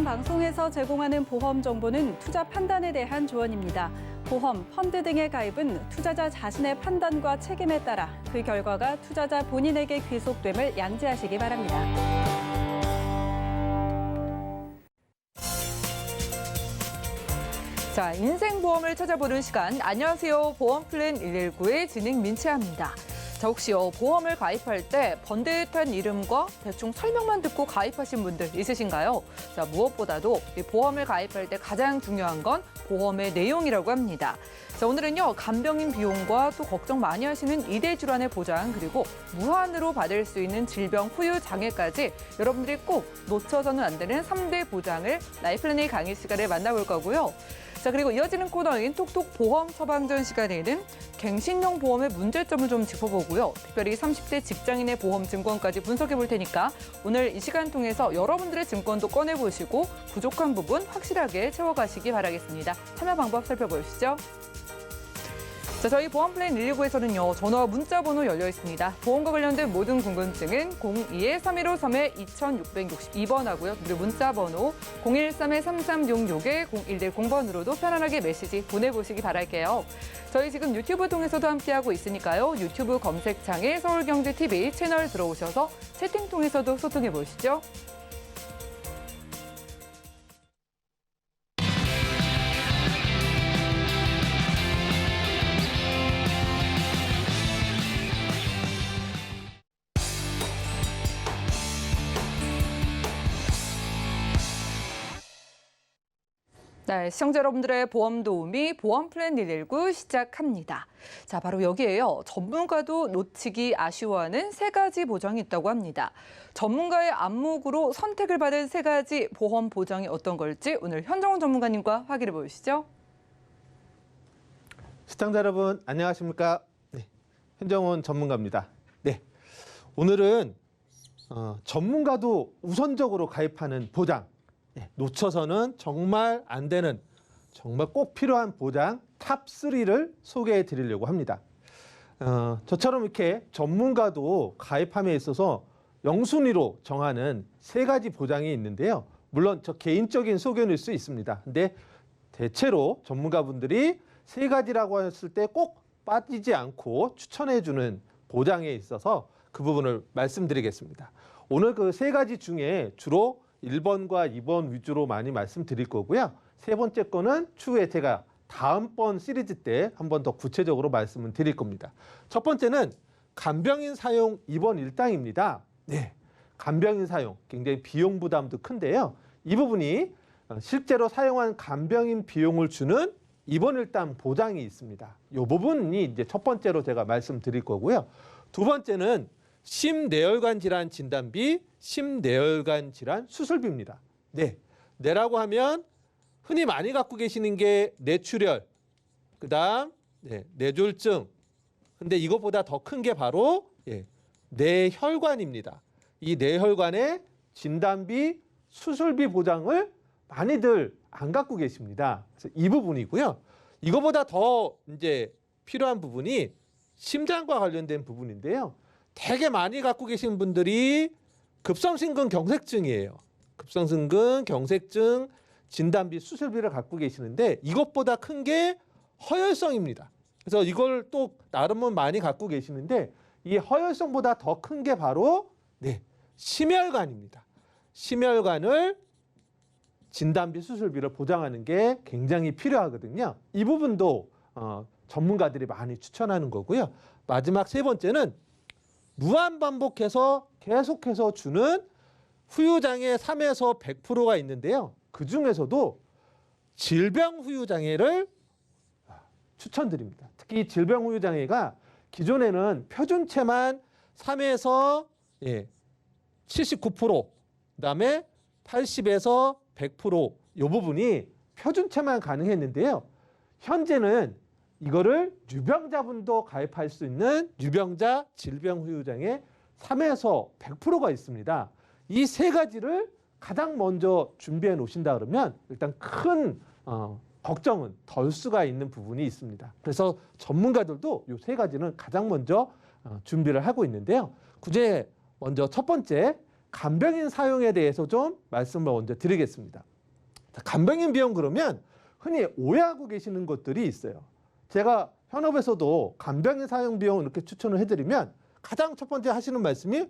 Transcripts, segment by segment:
방송에서 제공하는 보험 정보는 투자 판단에 대한 조언입니다. 보험, 펀드 등의 가입은 투자자 자신의 판단과 책임에 따라 그 결과가 투자자 본인에게 귀속됨을 양지하시기 바랍니다. 자, 인생보험을 찾아보는 시간. 안녕하세요. 보험플랜 119의 진행 민채아입니다. 자, 혹시요, 보험을 가입할 때 번듯한 이름과 대충 설명만 듣고 가입하신 분들 있으신가요? 자, 무엇보다도 이 보험을 가입할 때 가장 중요한 건 보험의 내용이라고 합니다. 자, 오늘은요, 간병인 비용과 또 걱정 많이 하시는 이대 질환의 보장, 그리고 무한으로 받을 수 있는 질병 후유 장애까지 여러분들이 꼭 놓쳐서는 안 되는 3대 보장을 라이플랜의 강의 시간에 만나볼 거고요. 자, 그리고 이어지는 코너인 톡톡 보험 처방전 시간에는 갱신형 보험의 문제점을 좀 짚어보고요. 특별히 30대 직장인의 보험 증권까지 분석해 볼 테니까 오늘 이 시간 통해서 여러분들의 증권도 꺼내보시고 부족한 부분 확실하게 채워가시기 바라겠습니다. 참여 방법 살펴보시죠. 자, 저희 보험플랜 119에서는요, 전화와 문자 번호 열려 있습니다. 보험과 관련된 모든 궁금증은 02-3153-2662번 하고요. 그리고 문자 번호 013-3366-0110번으로도 편안하게 메시지 보내보시기 바랄게요. 저희 지금 유튜브 통해서도 함께하고 있으니까요. 유튜브 검색창에 서울경제TV 채널 들어오셔서 채팅 통해서도 소통해 보시죠. 네, 시청자 여러분들의 보험 도우미 보험플랜 119 시작합니다. 자, 바로 여기에요. 전문가도 놓치기 아쉬워하는 3가지 보장이 있다고 합니다. 전문가의 안목으로 선택을 받은 3가지 보험 보장이 어떤 걸지 오늘 현정훈 전문가님과 확인해 보시죠. 시청자 여러분 안녕하십니까? 네, 현정훈 전문가입니다. 네, 오늘은 전문가도 우선적으로 가입하는 보장, 놓쳐서는 정말 안 되는, 정말 꼭 필요한 보장 탑3를 소개해 드리려고 합니다. 저처럼 이렇게 전문가도 가입함에 있어서 영순위로 정하는 3가지 보장이 있는데요. 물론 저 개인적인 소견일 수 있습니다. 근데 대체로 전문가분들이 3가지라고 했을 때 꼭 빠지지 않고 추천해 주는 보장에 있어서 그 부분을 말씀드리겠습니다. 오늘 그 3가지 중에 주로 1번과 2번 위주로 많이 말씀드릴 거고요. 3번째 거는 추후에 제가 다음번 시리즈 때 한 번 더 구체적으로 말씀을 드릴 겁니다. 첫 번째는 간병인 사용 입원 일당입니다. 네, 간병인 사용 굉장히 비용 부담도 큰데요. 이 부분이 실제로 사용한 간병인 비용을 주는 입원 일당 보장이 있습니다. 이 부분이 이제 첫 번째로 제가 말씀드릴 거고요. 두 번째는 심내혈관 질환 진단비, 심내혈관 질환 수술비입니다. 네, 뇌라고 하면 흔히 많이 갖고 계시는 게 뇌출혈, 그다음 뇌졸중. 근데 이것보다 더 큰 게 바로 뇌혈관입니다. 이 뇌혈관의 진단비, 수술비 보장을 많이들 안 갖고 계십니다. 그래서 이 부분이고요. 이거보다 더 이제 필요한 부분이 심장과 관련된 부분인데요. 되게 많이 갖고 계신 분들이 급성심근경색증이에요. 급성심근경색증 진단비, 수술비를 갖고 계시는데 이것보다 큰 게 허혈성입니다. 그래서 이걸 또 나름은 많이 갖고 계시는데 이 허혈성보다 더 큰 게 바로 심혈관입니다. 심혈관을 진단비, 수술비를 보장하는 게 굉장히 필요하거든요. 이 부분도 전문가들이 많이 추천하는 거고요. 마지막 3번째는 무한반복해서 계속해서 주는 후유장애 3에서 100%가 있는데요. 그중에서도 질병 후유장애를 추천드립니다. 특히 질병 후유장애가 기존에는 표준체만 3에서 79%, 그다음에 80에서 100% 이 부분이 표준체만 가능했는데요. 현재는 이거를 유병자분도 가입할 수 있는 유병자 질병 후유장애 3에서 100%가 있습니다. 이 3가지를 가장 먼저 준비해 놓으신다 그러면 일단 큰 걱정은 덜 수가 있는 부분이 있습니다. 그래서 전문가들도 이 3가지는 가장 먼저 준비를 하고 있는데요. 그중에 먼저 첫 번째 간병인 사용에 대해서 좀 말씀을 먼저 드리겠습니다. 간병인 비용 그러면 흔히 오해하고 계시는 것들이 있어요. 제가 현업에서도 간병인 사용 비용 이렇게 추천을 해드리면 가장 첫 번째 하시는 말씀이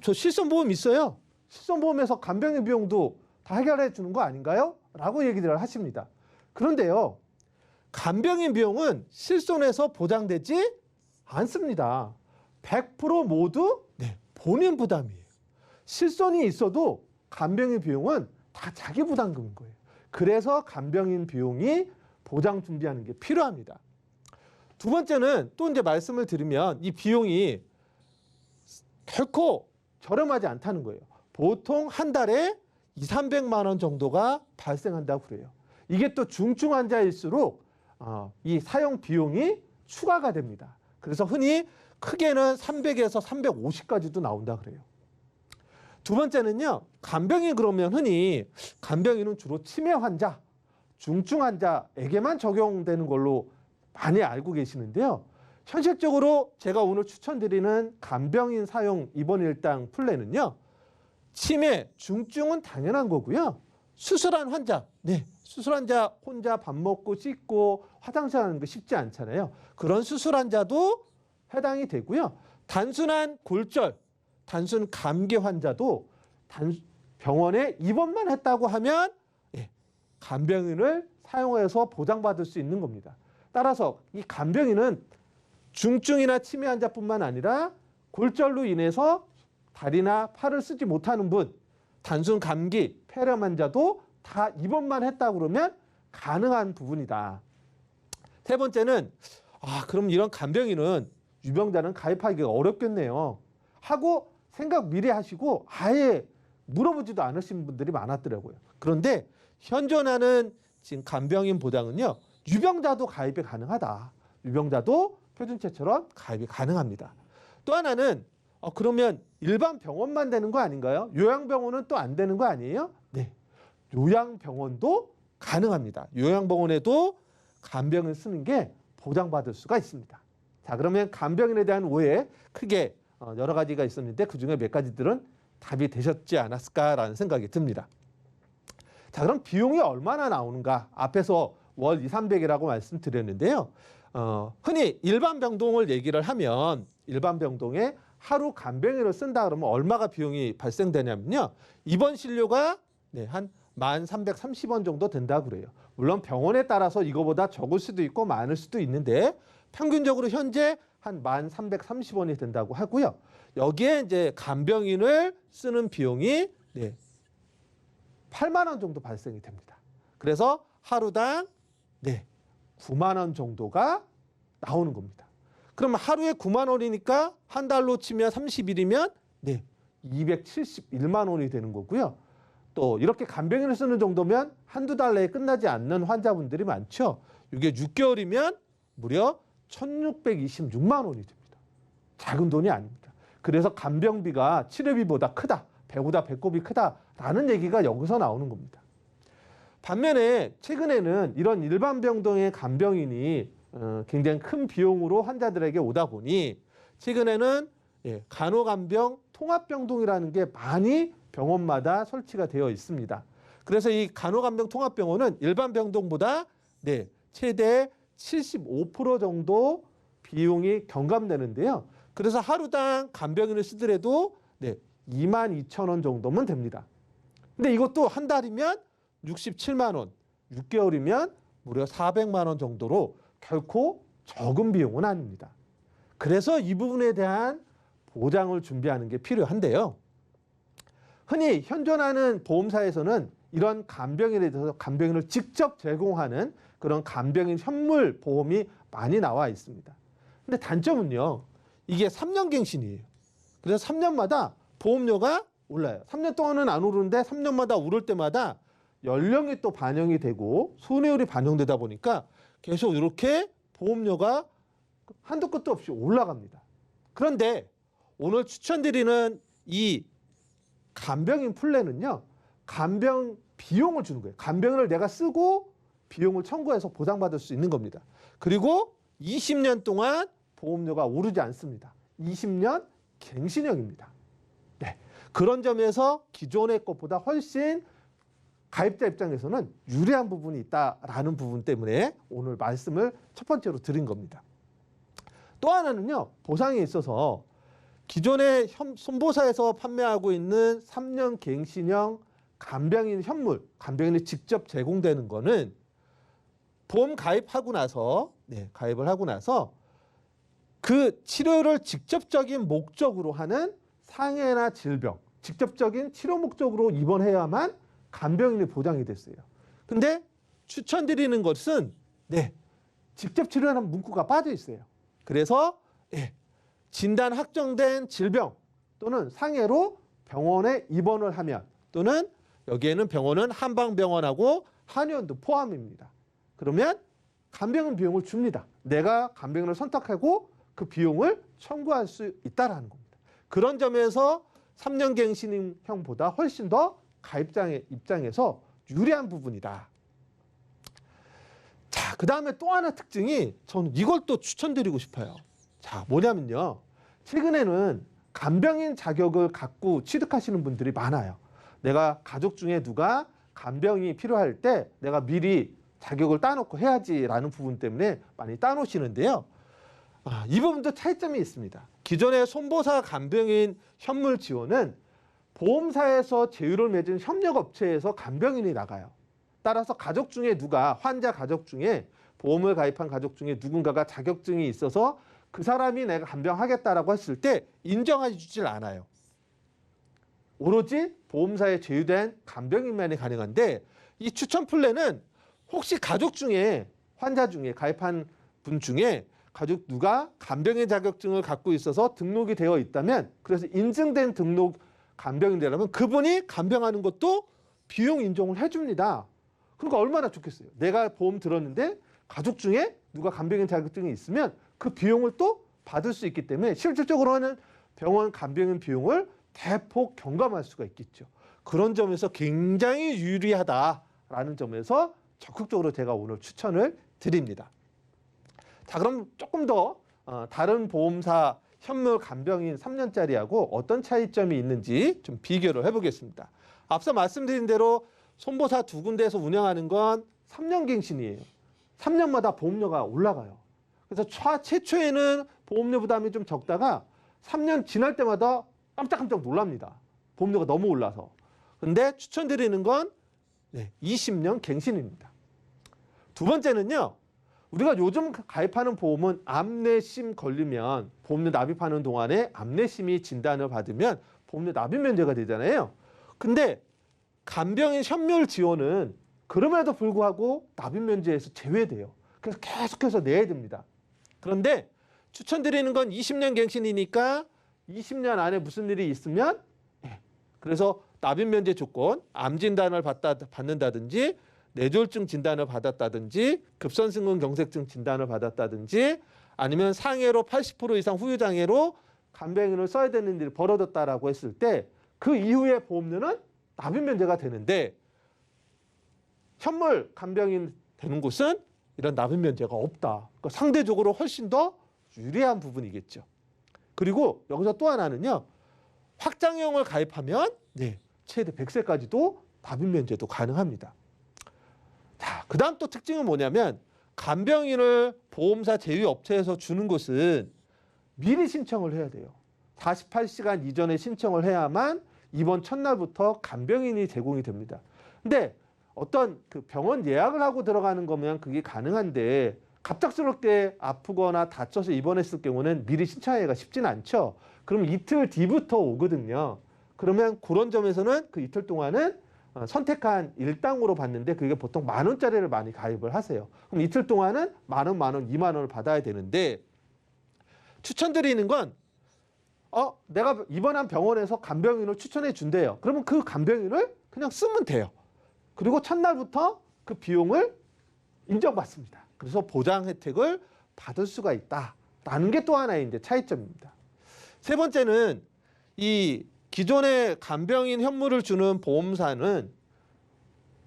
저 실손보험 있어요. 실손보험에서 간병인 비용도 다 해결해 주는 거 아닌가요? 라고 얘기를 하십니다. 그런데요. 간병인 비용은 실손에서 보장되지 않습니다. 100% 모두 본인 부담이에요. 실손이 있어도 간병인 비용은 다 자기 부담금인 거예요. 그래서 간병인 비용이 보장 준비하는 게 필요합니다. 두 번째는 또 이제 말씀을 드리면 이 비용이 결코 저렴하지 않다는 거예요. 보통 한 달에 200~300만 원 정도가 발생한다고 그래요. 이게 또 중증 환자일수록 이 사용 비용이 추가가 됩니다. 그래서 흔히 크게는 300에서 350까지도 나온다 그래요. 두 번째는요. 간병인 그러면 흔히 간병인은 주로 치매 환자, 중증 환자에게만 적용되는 걸로 많이 알고 계시는데요. 현실적으로 제가 오늘 추천드리는 간병인 사용 입원 일당 플랜은요. 치매, 중증은 당연한 거고요. 수술한 환자, 수술 환자 혼자 밥 먹고 씻고 화장실 가는 거 쉽지 않잖아요. 그런 수술 환자도 해당이 되고요. 단순한 골절, 단순 감기 환자도 병원에 입원만 했다고 하면 간병인을 사용해서 보장받을 수 있는 겁니다. 따라서 이 간병인은 중증이나 치매 환자뿐만 아니라 골절로 인해서 다리나 팔을 쓰지 못하는 분, 단순 감기, 폐렴 환자도 다 입원만 했다 그러면 가능한 부분이다. 세 번째는 그럼 이런 간병인은 유병자는 가입하기가 어렵겠네요. 하고 생각 미리 하시고 아예 물어보지도 않으신 분들이 많았더라고요. 그런데 현존하는 지금 간병인 보장은요. 유병자도 가입이 가능하다. 유병자도 표준체처럼 가입이 가능합니다. 또 하나는 그러면 일반 병원만 되는 거 아닌가요? 요양병원은 또 안 되는 거 아니에요? 네. 요양병원도 가능합니다. 요양병원에도 간병인 쓰는 게 보장받을 수가 있습니다. 자, 그러면 간병인에 대한 오해 크게 여러 가지가 있었는데 그중에 몇 가지들은 답이 되셨지 않았을까라는 생각이 듭니다. 자, 그럼 비용이 얼마나 나오는가? 앞에서 월 200~300이라고 말씀드렸는데요. 흔히 일반 병동을 얘기를 하면 일반 병동에 하루 간병인을 쓴다 그러면 얼마가 비용이 발생되냐면요. 입원 신료가 한 1,330원 정도 된다고 그래요. 물론 병원에 따라서 이거보다 적을 수도 있고 많을 수도 있는데 평균적으로 현재 한 1,330원이 된다고 하고요. 여기에 이제 간병인을 쓰는 비용이 8만 원 정도 발생이 됩니다. 그래서 하루당 9만 원 정도가 나오는 겁니다. 그럼 하루에 9만 원이니까 한 달로 치면 30일이면 271만 원이 되는 거고요. 또 이렇게 간병인을 쓰는 정도면 한두 달 내에 끝나지 않는 환자분들이 많죠. 이게 6개월이면 무려 1,626만 원이 됩니다. 작은 돈이 아닙니다. 그래서 간병비가 치료비보다 크다, 배보다 배꼽이 크다라는 얘기가 여기서 나오는 겁니다. 반면에 최근에는 이런 일반 병동의 간병인이 굉장히 큰 비용으로 환자들에게 오다 보니 최근에는 간호간병 통합병동이라는 게 많이 병원마다 설치가 되어 있습니다. 그래서 이 간호간병 통합병원은 일반 병동보다 최대 75% 정도 비용이 경감되는데요. 그래서 하루당 간병인을 쓰더라도 22,000원 정도면 됩니다. 근데 이것도 한 달이면 67만 원, 6개월이면 무려 400만 원 정도로 결코 적은 비용은 아닙니다. 그래서 이 부분에 대한 보장을 준비하는 게 필요한데요. 흔히 현존하는 보험사에서는 이런 간병인에 대해서 간병인을 직접 제공하는 그런 간병인 현물 보험이 많이 나와 있습니다. 근데 단점은요. 이게 3년 갱신이에요. 그래서 3년마다 보험료가 올라요. 3년 동안은 안 오르는데 3년마다 오를 때마다 연령이 또 반영이 되고 손해율이 반영되다 보니까 계속 이렇게 보험료가 한도 끝도 없이 올라갑니다. 그런데 오늘 추천드리는 이 간병인 플랜은요. 간병 비용을 주는 거예요. 간병인을 내가 쓰고 비용을 청구해서 보장받을 수 있는 겁니다. 그리고 20년 동안 보험료가 오르지 않습니다. 20년 갱신형입니다. 그런 점에서 기존의 것보다 훨씬 가입자 입장에서는 유리한 부분이 있다라는 부분 때문에 오늘 말씀을 첫 번째로 드린 겁니다. 또 하나는요, 보상에 있어서 기존의 손보사에서 판매하고 있는 3년 갱신형 간병인 현물, 간병인이 직접 제공되는 거는 보험 가입하고 나서, 가입을 하고 나서 그 치료를 직접적인 목적으로 하는 상해나 질병, 직접적인 치료 목적으로 입원해야만 간병인이 보장이 됐어요. 근데 추천드리는 것은 직접 치료하는 문구가 빠져 있어요. 그래서 진단 확정된 질병 또는 상해로 병원에 입원을 하면, 또는 여기에는 병원은 한방병원하고 한의원도 포함입니다. 그러면 간병인 비용을 줍니다. 내가 간병인을 선택하고 그 비용을 청구할 수 있다는 겁니다. 그런 점에서 3년 갱신형보다 훨씬 더 가입자의 입장에서 유리한 부분이다. 자, 그 다음에 또 하나 특징이, 저는 이걸 또 추천드리고 싶어요. 자, 뭐냐면요, 최근에는 간병인 자격을 갖고 취득하시는 분들이 많아요. 내가 가족 중에 누가 간병이 필요할 때 내가 미리 자격을 따놓고 해야지라는 부분 때문에 많이 따놓으시는데요. 이 부분도 차이점이 있습니다. 기존의 손보사 간병인 현물 지원은 보험사에서 제휴를 맺은 협력업체에서 간병인이 나가요. 따라서 가족 중에 누가, 환자 가족 중에, 보험을 가입한 가족 중에 누군가가 자격증이 있어서 그 사람이 내가 간병하겠다라고 했을 때 인정해 주질 않아요. 오로지 보험사에 제휴된 간병인만이 가능한데, 이 추천 플랜은 혹시 가족 중에, 환자 중에, 가입한 분 중에 가족 누가 간병인 자격증을 갖고 있어서 등록이 되어 있다면, 그래서 인증된 등록 간병인이라면 그분이 간병하는 것도 비용 인정을 해줍니다. 그러니까 얼마나 좋겠어요. 내가 보험 들었는데 가족 중에 누가 간병인 자격증이 있으면 그 비용을 또 받을 수 있기 때문에 실질적으로는 병원 간병인 비용을 대폭 경감할 수가 있겠죠. 그런 점에서 굉장히 유리하다라는 점에서 적극적으로 제가 오늘 추천을 드립니다. 자, 그럼 조금 더 다른 보험사 현물 간병인 3년짜리하고 어떤 차이점이 있는지 좀 비교를 해보겠습니다. 앞서 말씀드린 대로 손보사 두 군데에서 운영하는 건 3년 갱신이에요. 3년마다 보험료가 올라가요. 그래서 최초에는 보험료 부담이 좀 적다가 3년 지날 때마다 깜짝깜짝 놀랍니다. 보험료가 너무 올라서. 근데 추천드리는 건 20년 갱신입니다. 두 번째는요, 우리가 요즘 가입하는 보험은 암내심 걸리면, 보험료 납입하는 동안에 암내심이 진단을 받으면 보험료 납입 면제가 되잖아요. 근데 간병인 현물 지원은 그럼에도 불구하고 납입 면제에서 제외돼요. 그래서 계속해서 내야 됩니다. 그런데 추천드리는 건 20년 갱신이니까 20년 안에 무슨 일이 있으면, 그래서 납입 면제 조건, 암 진단을 받는다든지, 뇌졸중 진단을 받았다든지, 급선승근 경색증 진단을 받았다든지, 아니면 상해로 80% 이상 후유 장애로 간병인을 써야 되는 일이 벌어졌다라고 했을 때 그 이후에 보험료는 납입 면제가 되는데, 현물 간병인 되는 곳은 이런 납입 면제가 없다. 그러니까 상대적으로 훨씬 더 유리한 부분이겠죠. 그리고 여기서 또 하나는요, 확장형을 가입하면 최대 100세까지도 납입 면제도 가능합니다. 자, 그 다음 또 특징은 뭐냐면, 간병인을 보험사 제휴업체에서 주는 곳은 미리 신청을 해야 돼요. 48시간 이전에 신청을 해야만 입원 첫날부터 간병인이 제공이 됩니다. 근데 어떤 그 병원 예약을 하고 들어가는 거면 그게 가능한데, 갑작스럽게 아프거나 다쳐서 입원했을 경우는 미리 신청하기가 쉽지는 않죠. 그럼 이틀 뒤부터 오거든요. 그러면 그런 점에서는 그 이틀 동안은 선택한 일당으로 받는데, 그게 보통 10,000원짜리를 많이 가입을 하세요. 그럼 이틀 동안은 10,000원, 20,000원을 받아야 되는데, 추천드리는 건 내가 입원한 병원에서 간병인을 추천해 준대요. 그러면 그 간병인을 그냥 쓰면 돼요. 그리고 첫날부터 그 비용을 인정받습니다. 그래서 보장 혜택을 받을 수가 있다라는 게 또 하나의 이제 차이점입니다. 세 번째는, 이 기존의 간병인 현물을 주는 보험사는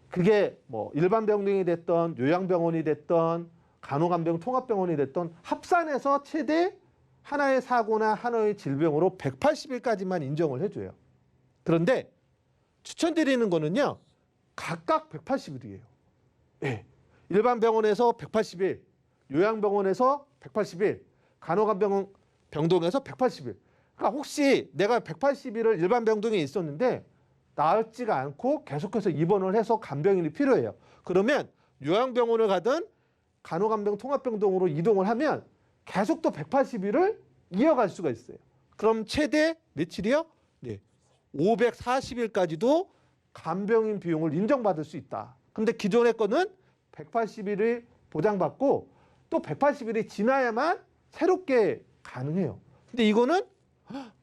그게 뭐 일반 병동이 됐던, 요양병원이 됐던, 간호간병 통합병원이 됐던 합산해서 최대 하나의 사고나 하나의 질병으로 180일까지만 인정을 해줘요. 그런데 추천드리는 거는요, 각각 180일이에요. 예. 일반 병원에서 180일, 요양병원에서 180일, 간호간병동에서 180일. 그러니까 혹시 내가 180일을 일반 병동에 있었는데 나았지가 않고 계속해서 입원을 해서 간병인이 필요해요. 그러면 요양병원을 가든 간호간병 통합병동으로 이동을 하면 계속 또 180일을 이어갈 수가 있어요. 그럼 최대 며칠이요? 네. 540일까지도 간병인 비용을 인정받을 수 있다. 근데 기존의 거는 180일을 보장받고 또 180일이 지나야만 새롭게 가능해요. 근데 이거는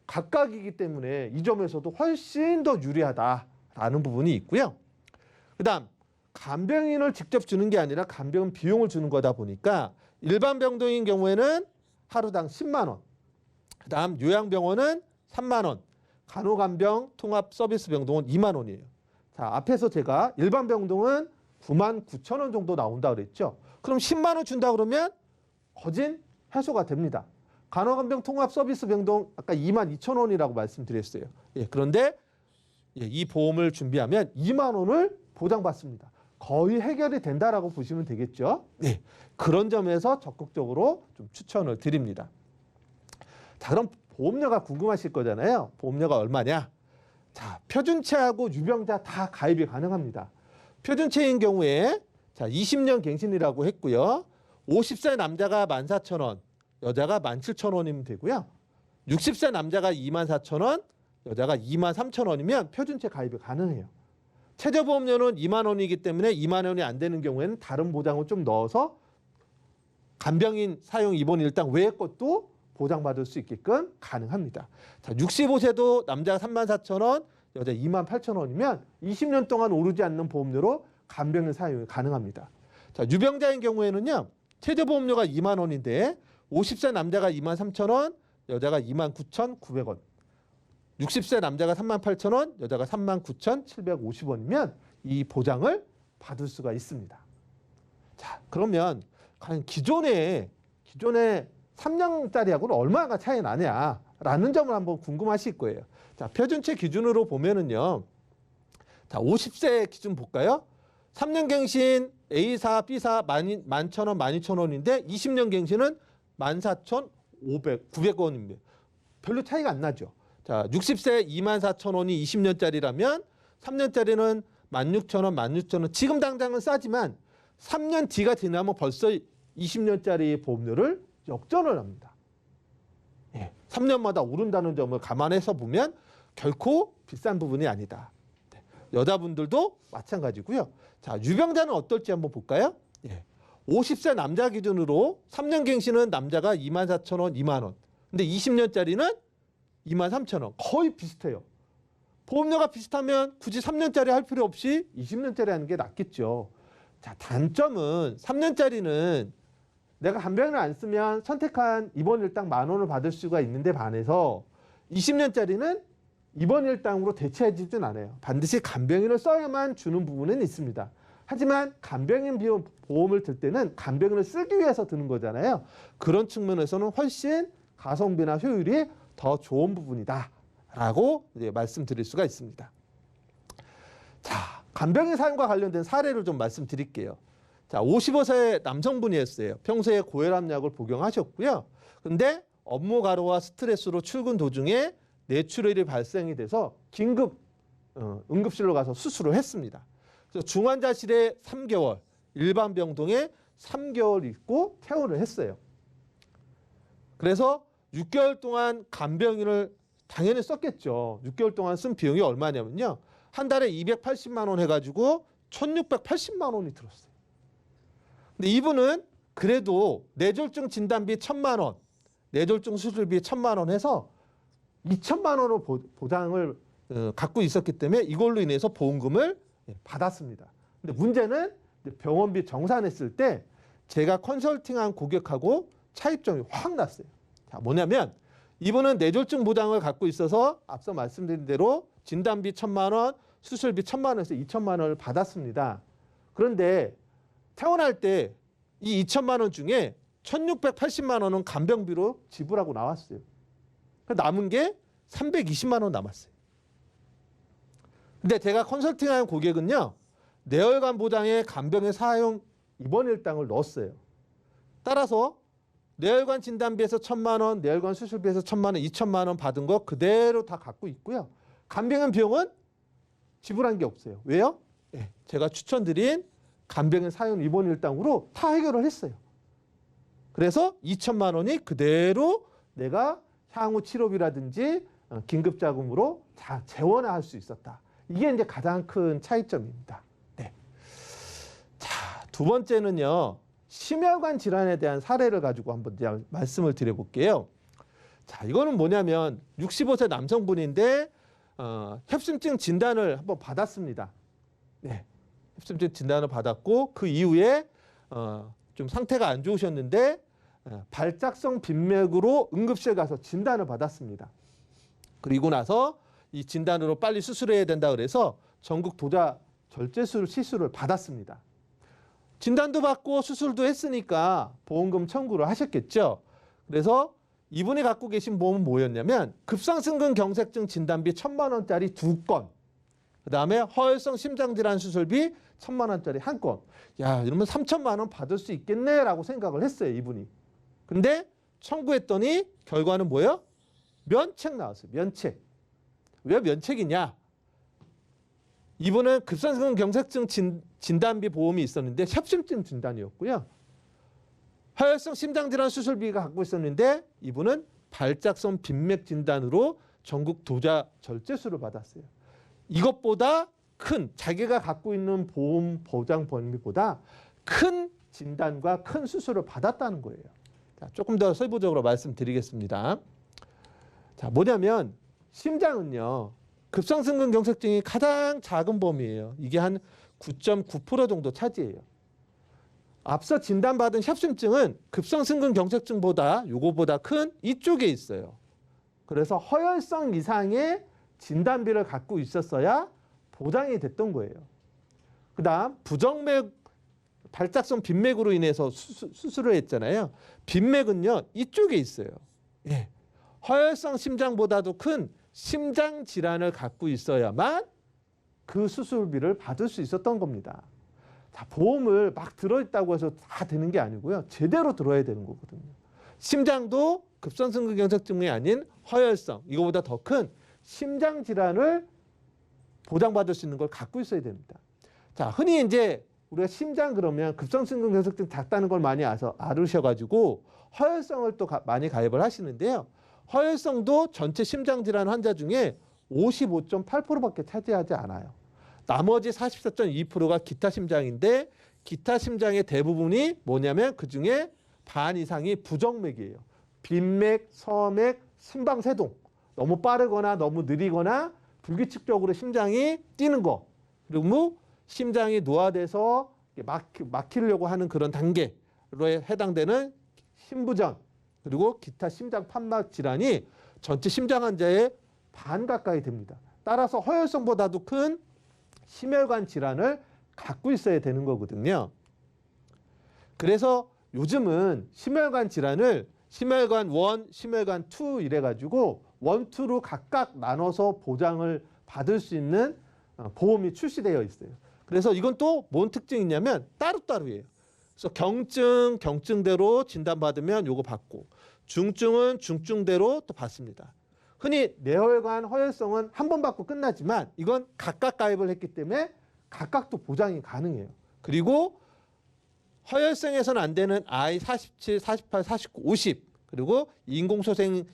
각각이기 때문에 이 점에서도 훨씬 더 유리하다라는 부분이 있고요. 그다음 간병인을 직접 주는 게 아니라 간병인 비용을 주는 거다 보니까 일반 병동인 경우에는 하루당 10만 원, 그다음 요양병원은 3만 원, 간호간병 통합 서비스 병동은 2만 원이에요. 자, 앞에서 제가 일반 병동은 9만 9천 원 정도 나온다 그랬죠. 그럼 10만 원 준다 그러면 거진 해소가 됩니다. 간호간병 통합 서비스 병동 아까 2만 2천 원이라고 말씀드렸어요. 예, 그런데 이 보험을 준비하면 2만 원을 보장받습니다. 거의 해결이 된다라고 보시면 되겠죠. 네, 그런 점에서 적극적으로 좀 추천을 드립니다. 자, 그럼 보험료가 궁금하실 거잖아요. 보험료가 얼마냐? 자, 표준체하고 유병자 다 가입이 가능합니다. 표준체인 경우에 자 20년 갱신이라고 했고요. 50세 남자가 14,000원, 여자가 17,000원이면 되고요. 60세 남자가 24,000원, 여자가 23,000원이면 표준체 가입이 가능해요. 최저보험료는 2만 원이기 때문에 2만 원이 안 되는 경우에는 다른 보장을 좀 넣어서 간병인 사용 입원 일당 외의 것도 보장받을 수 있게끔 가능합니다. 자, 65세도 남자가 34,000원, 여자 28,000원이면 20년 동안 오르지 않는 보험료로 간병인 사용이 가능합니다. 자, 유병자인 경우에는요. 최저보험료가 2만 원인데 50세 남자가 23,000원, 여자가 29,900원. 60세 남자가 38,000원, 여자가 39,750원이면 이 보장을 받을 수가 있습니다. 자, 그러면 과연 기존에 3년짜리하고는 얼마나 차이 나냐라는 점을 한번 궁금하실 거예요. 자, 표준체 기준으로 보면은요. 자, 50세 기준 볼까요? 3년 갱신 A사, B사 11,000원, 12,000원인데 20년 갱신은 14,900원입니다. 별로 차이가 안 나죠. 자, 60세 24,000원이 20년짜리라면 3년짜리는 16,000원, 16,000원. 지금 당장은 싸지만 3년 뒤가 지나면 벌써 20년짜리 보험료를 역전을 합니다. 예, 3년마다 오른다는 점을 감안해서 보면 결코 비싼 부분이 아니다. 여자분들도 마찬가지고요. 자, 유병자는 어떨지 한번 볼까요? 예, 50세 남자 기준으로 3년 갱신은 남자가 24,000원, 2만 원. 근데 20년짜리는 23,000원. 거의 비슷해요. 보험료가 비슷하면 굳이 3년짜리 할 필요 없이 20년짜리 하는 게 낫겠죠. 자, 단점은 3년짜리는 내가 간병인을 안 쓰면 선택한 입원 일당 10,000원을 받을 수가 있는데 반해서 20년짜리는 입원 일당으로 대체해지진 않아요. 반드시 간병인을 써야만 주는 부분은 있습니다. 하지만 간병인 비용 보험을 들 때는 간병인을 쓰기 위해서 드는 거잖아요. 그런 측면에서는 훨씬 가성비나 효율이 더 좋은 부분이다라고 말씀드릴 수가 있습니다. 자, 간병인 사용과 관련된 사례를 좀 말씀드릴게요. 자, 55세 남성분이었어요. 평소에 고혈압약을 복용하셨고요. 근데 업무 과로와 스트레스로 출근 도중에 뇌출혈이 발생이 돼서 긴급 응급실로 가서 수술을 했습니다. 그래서 중환자실에 3개월, 일반 병동에 3개월 있고 퇴원을 했어요. 그래서 6개월 동안 간병인을 당연히 썼겠죠. 6개월 동안 쓴 비용이 얼마냐면요. 한 달에 280만 원 해가지고 1,680만 원이 들었어요. 근데 이분은 그래도 뇌졸중 진단비 1,000만 원, 뇌졸중 수술비 1,000만 원 해서 2,000만 원을 보장을 갖고 있었기 때문에 이걸로 인해서 보험금을 받았습니다. 근데 문제는 병원비 정산했을 때 제가 컨설팅한 고객하고 차이점이 확 났어요. 자, 뭐냐면 이분은 뇌졸중 보장을 갖고 있어서 앞서 말씀드린 대로 진단비 1,000만 원, 수술비 1,000만 원에서 2,000만 원을 받았습니다. 그런데 퇴원할 때 이 2,000만 원 중에 1,680만 원은 간병비로 지불하고 나왔어요. 남은 게 320만 원 남았어요. 근데 제가 컨설팅한 고객은요. 뇌혈관 보장에 간병인 사용 입원 일당을 넣었어요. 따라서 뇌혈관 진단비에서 1,000만 원, 뇌혈관 수술비에서 1,000만 원, 2,000만 원 받은 거 그대로 다 갖고 있고요. 간병인 비용은 지불한 게 없어요. 왜요? 네, 제가 추천드린 간병인 사용 입원 일당으로 다 해결을 했어요. 그래서 2,000만 원이 그대로 내가 향후 치료비라든지 긴급자금으로 다 재원화할 수 있었다. 이게 이제 가장 큰 차이점입니다. 네. 자, 두 번째는요. 심혈관 질환에 대한 사례를 가지고 한번 말씀을 드려볼게요. 자, 이거는 뭐냐면 65세 남성분인데 협심증 진단을 한번 받았습니다. 네, 협심증 진단을 받았고 그 이후에 좀 상태가 안 좋으셨는데 발작성 빈맥으로 응급실 가서 진단을 받았습니다. 그리고 나서 이 진단으로 빨리 수술해야 된다 그래서 전국 도자 절제술 시술을 받았습니다. 진단도 받고 수술도 했으니까 보험금 청구를 하셨겠죠. 그래서 이분이 갖고 계신 보험은 뭐였냐면 급성심근 경색증 진단비 1,000만 원짜리 2건, 그다음에 허혈성 심장질환 수술비 1,000만 원짜리 1건. 야, 이러면 3,000만 원 받을 수 있겠네라고 생각을 했어요, 이분이. 근데 청구했더니 결과는 뭐예요? 면책 나왔어요. 면책. 왜 면책이냐? 이분은 급성심근 경색증 진단비 보험이 있었는데 협심증 진단이었고요. 허혈성 심장질환 수술비가 갖고 있었는데 이분은 발작성 빈맥 진단으로 전국 도자 절제술을 받았어요. 이것보다 큰 자기가 갖고 있는 보험 보장 범위보다 큰 진단과 큰 수술을 받았다는 거예요. 자, 조금 더 세부적으로 말씀드리겠습니다. 자, 뭐냐면 심장은요. 급성심근 경색증이 가장 작은 범위예요. 이게 한 9.9% 정도 차지해요. 앞서 진단받은 협심증은 급성심근 경색증보다 요거보다 큰 이쪽에 있어요. 그래서 허혈성 이상의 진단비를 갖고 있었어야 보장이 됐던 거예요. 그다음 부정맥 발작성 빈맥으로 인해서 수술을 했잖아요. 빈맥은요 이쪽에 있어요. 예. 허혈성 심장보다도 큰 심장 질환을 갖고 있어야만 그 수술비를 받을 수 있었던 겁니다. 자, 보험을 막 들어있다고 해서 다 되는 게 아니고요. 제대로 들어야 되는 거거든요. 심장도 급성심근 경색증이 아닌 허혈성, 이거보다 더 큰 심장 질환을 보장받을 수 있는 걸 갖고 있어야 됩니다. 자, 흔히 이제 우리가 심장 그러면 급성심근 경색증 작다는 걸 많이 알으셔가지고 허혈성을 또 많이 가입을 하시는데요. 허혈성도 전체 심장 질환 환자 중에 55.8%밖에 차지하지 않아요. 나머지 44.2%가 기타 심장인데 기타 심장의 대부분이 뭐냐면 그중에 반 이상이 부정맥이에요. 빈맥, 서맥, 심방세동. 너무 빠르거나 너무 느리거나 불규칙적으로 심장이 뛰는 거. 그리고 심장이 노화돼서 막히려고 하는 그런 단계로 해당되는 심부전 그리고 기타 심장 판막 질환이 전체 심장 환자의 반 가까이 됩니다. 따라서 허혈성보다도 큰 심혈관 질환을 갖고 있어야 되는 거거든요. 그래서 요즘은 심혈관 질환을 심혈관 1, 심혈관 2 이래가지고 1, 2로 각각 나눠서 보장을 받을 수 있는 보험이 출시되어 있어요. 그래서 이건 또 뭔 특징이 있냐면 따로따로예요. 그래서 경증대로 진단받으면 요거 받고 중증은 중증대로 또 받습니다. 흔히 뇌혈관 허혈성은 한 번 받고 끝나지만 이건 각각 가입을 했기 때문에 각각 또 보장이 가능해요. 그리고 허혈성에서는 안 되는 I 47, 48, 49, 50 그리고 인공소생에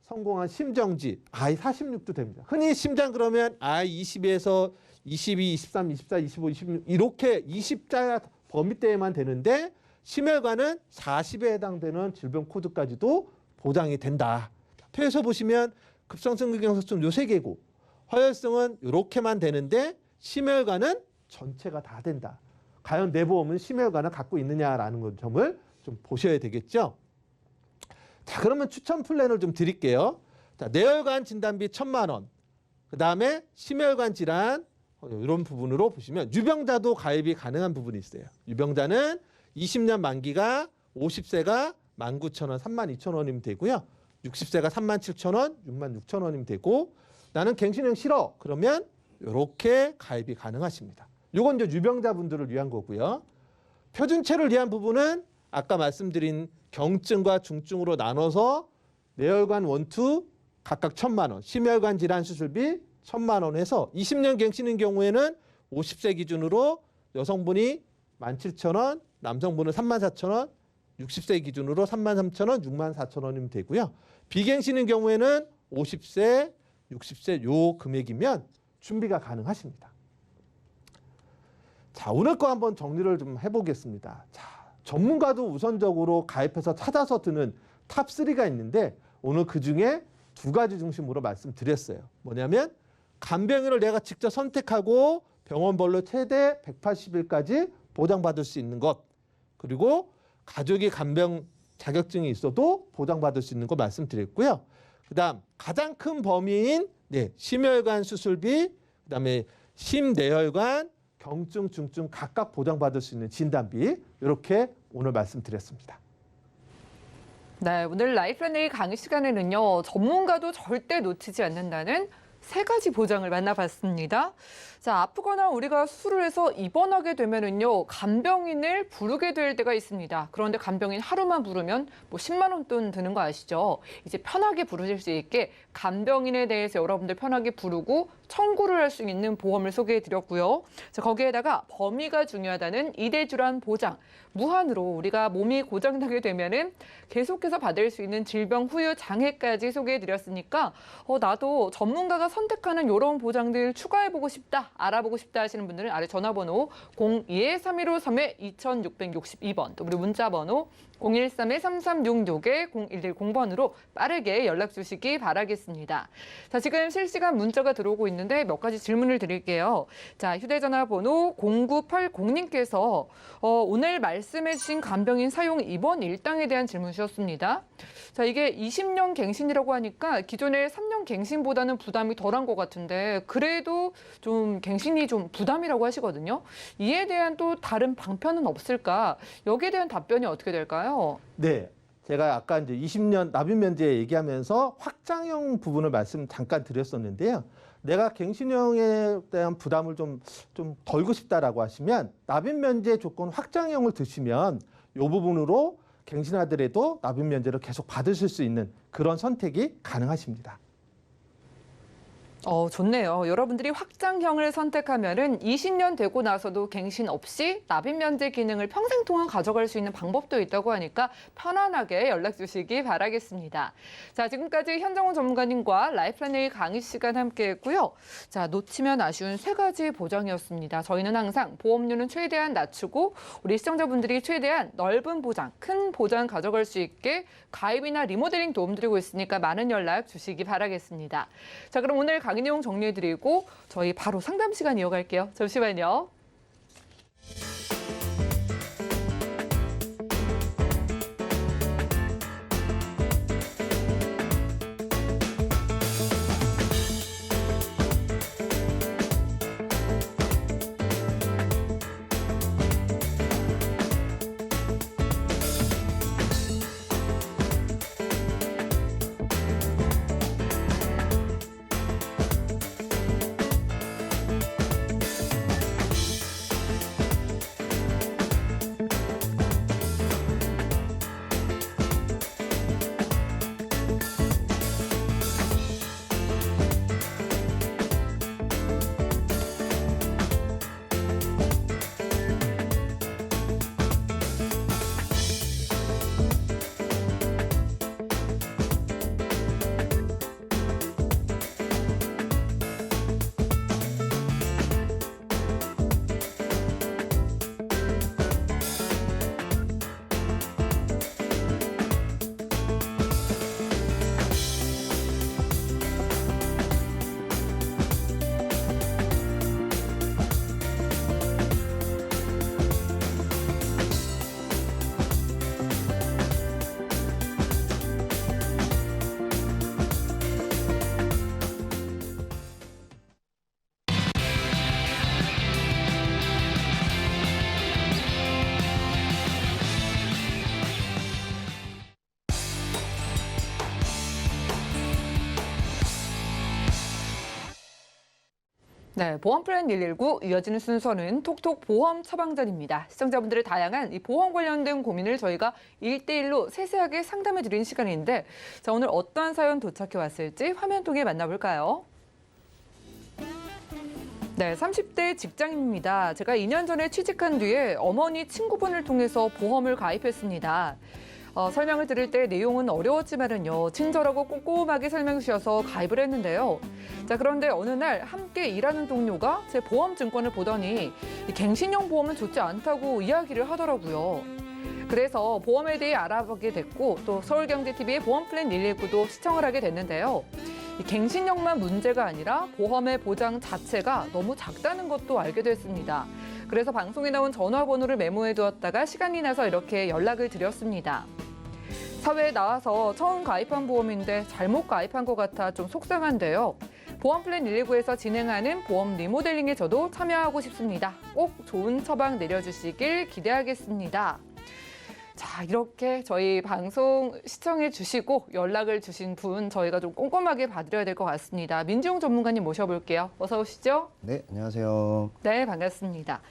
성공한 심정지 I 46도 됩니다. 흔히 심장 그러면 I 20에서 22, 23, 24, 25, 26 이렇게 20자 범위대에만 되는데 심혈관은 40에 해당되는 질병 코드까지도 보장이 된다. 표에서 보시면 급성심근 경색증 요 세 개고 허혈성은 이렇게만 되는데 심혈관은 전체가 다 된다. 과연 내 보험은 심혈관을 갖고 있느냐라는 점을 좀 보셔야 되겠죠. 자, 그러면 추천 플랜을 좀 드릴게요. 자, 뇌혈관 진단비 1,000만 원. 그다음에 심혈관 질환 이런 부분으로 보시면 유병자도 가입이 가능한 부분이 있어요. 유병자는 20년 만기가 50세가 19,000원, 32,000원이면 되고요. 60세가 37,000원, 66,000원이면 되고 나는 갱신형 싫어. 그러면 이렇게 가입이 가능하십니다. 이건 이제 유병자분들을 위한 거고요. 표준체를 위한 부분은 아까 말씀드린 경증과 중증으로 나눠서 뇌혈관 1, 2 각각 1,000만 원, 심혈관 질환 수술비 1,000만 원 해서 20년 갱신인 경우에는 50세 기준으로 여성분이 17,000원, 남성분은 34,000원, 60세 기준으로 33,000원, 64,000원이면 되고요. 비갱신인 경우에는 50세, 60세 요 금액이면 준비가 가능하십니다. 자, 오늘 거 한번 정리를 좀 해보겠습니다. 자, 전문가도 우선적으로 가입해서 찾아서 드는 탑3가 있는데 오늘 그중에 2가지 중심으로 말씀드렸어요. 뭐냐면 간병인을 내가 직접 선택하고 병원별로 최대 180일까지 보장받을 수 있는 것, 그리고 가족이 간병 자격증이 있어도 보장받을 수 있는 거 말씀드렸고요. 그다음 가장 큰 범위인 심혈관 수술비, 그다음에 심내혈관, 경증, 중증 각각 보장받을 수 있는 진단비 이렇게 오늘 말씀드렸습니다. 네, 오늘 라이프라인의 강의 시간에는요. 전문가도 절대 놓치지 않는다는 3가지 보장을 만나봤습니다. 자, 아프거나 우리가 수술을 해서 입원하게 되면은요, 간병인을 부르게 될 때가 있습니다. 그런데 간병인 하루만 부르면 뭐 10만 원 돈 드는 거 아시죠? 이제 편하게 부르실 수 있게 간병인에 대해서 여러분들 편하게 부르고 청구를 할 수 있는 보험을 소개해 드렸고요. 자, 거기에다가 범위가 중요하다는 2대 질환 보장. 무한으로 우리가 몸이 고장나게 되면은 계속해서 받을 수 있는 질병 후유 장애까지 소개해 드렸으니까 나도 전문가가 선택하는 이런 보장들 추가해보고 싶다, 알아보고 싶다 하시는 분들은 아래 전화번호 02-3153-2662번 또 우리 문자번호 013-3366-0110번으로 빠르게 연락 주시기 바라겠습니다. 자, 지금 실시간 문자가 들어오고 있는데 몇 가지 질문을 드릴게요. 자, 휴대전화 번호 0980님께서 오늘 말씀해 주신 간병인 사용 입원 일당에 대한 질문 주셨습니다. 자, 이게 20년 갱신이라고 하니까 기존의 3년 갱신보다는 부담이 덜한 것 같은데 그래도 좀 갱신이 좀 부담이라고 하시거든요. 이에 대한 또 다른 방편은 없을까? 여기에 대한 답변이 어떻게 될까요? 네, 제가 아까 이제 20년 납입 면제 얘기하면서 확장형 부분을 말씀 잠깐 드렸었는데요. 내가 갱신형에 대한 부담을 좀 덜고 싶다라고 하시면 납입 면제 조건 확장형을 드시면 이 부분으로 갱신하더라도 납입 면제를 계속 받으실 수 있는 그런 선택이 가능하십니다. 좋네요. 여러분들이 확장형을 선택하면은 20년 되고 나서도 갱신 없이 납입 면제 기능을 평생 동안 가져갈 수 있는 방법도 있다고 하니까 편안하게 연락 주시기 바라겠습니다. 자, 지금까지 현정훈 전문가님과 라이프라인의 강의 시간 함께했고요. 자, 놓치면 아쉬운 3가지 보장이었습니다. 저희는 항상 보험료는 최대한 낮추고 우리 시청자분들이 최대한 넓은 보장, 큰 보장 가져갈 수 있게 가입이나 리모델링 도움드리고 있으니까 많은 연락 주시기 바라겠습니다. 자, 그럼 오늘 강의 내용 정리해드리고 저희 바로 상담 시간 이어갈게요. 잠시만요. 네, 보험 플랜 119 이어지는 순서는 톡톡 보험 처방전입니다. 시청자분들의 다양한 이 보험 관련된 고민을 저희가 1대1로 세세하게 상담해 드리는 시간인데 자, 오늘 어떠한 사연 도착해 왔을지 화면 통해 만나볼까요? 네, 30대 직장인입니다. 제가 2년 전에 취직한 뒤에 어머니 친구분을 통해서 보험을 가입했습니다. 설명을 들을 때 내용은 어려웠지만은요, 친절하고 꼼꼼하게 설명 주셔서 가입을 했는데요. 자, 그런데 어느 날 함께 일하는 동료가 제 보험 증권을 보더니 이 갱신형 보험은 좋지 않다고 이야기를 하더라고요. 그래서 보험에 대해 알아보게 됐고 또 서울경제TV의 보험 플랜 119도 시청을 하게 됐는데요. 이 갱신형만 문제가 아니라 보험의 보장 자체가 너무 작다는 것도 알게 됐습니다. 그래서 방송에 나온 전화번호를 메모해 두었다가 시간이 나서 이렇게 연락을 드렸습니다. 사회에 나와서 처음 가입한 보험인데 잘못 가입한 것 같아 좀 속상한데요. 보험 플랜 119에서 진행하는 보험 리모델링에 저도 참여하고 싶습니다. 꼭 좋은 처방 내려주시길 기대하겠습니다. 자, 이렇게 저희 방송 시청해 주시고 연락을 주신 분 저희가 좀 꼼꼼하게 봐드려야 될 것 같습니다. 민지용 전문가님 모셔볼게요. 어서 오시죠. 네, 안녕하세요. 네, 반갑습니다.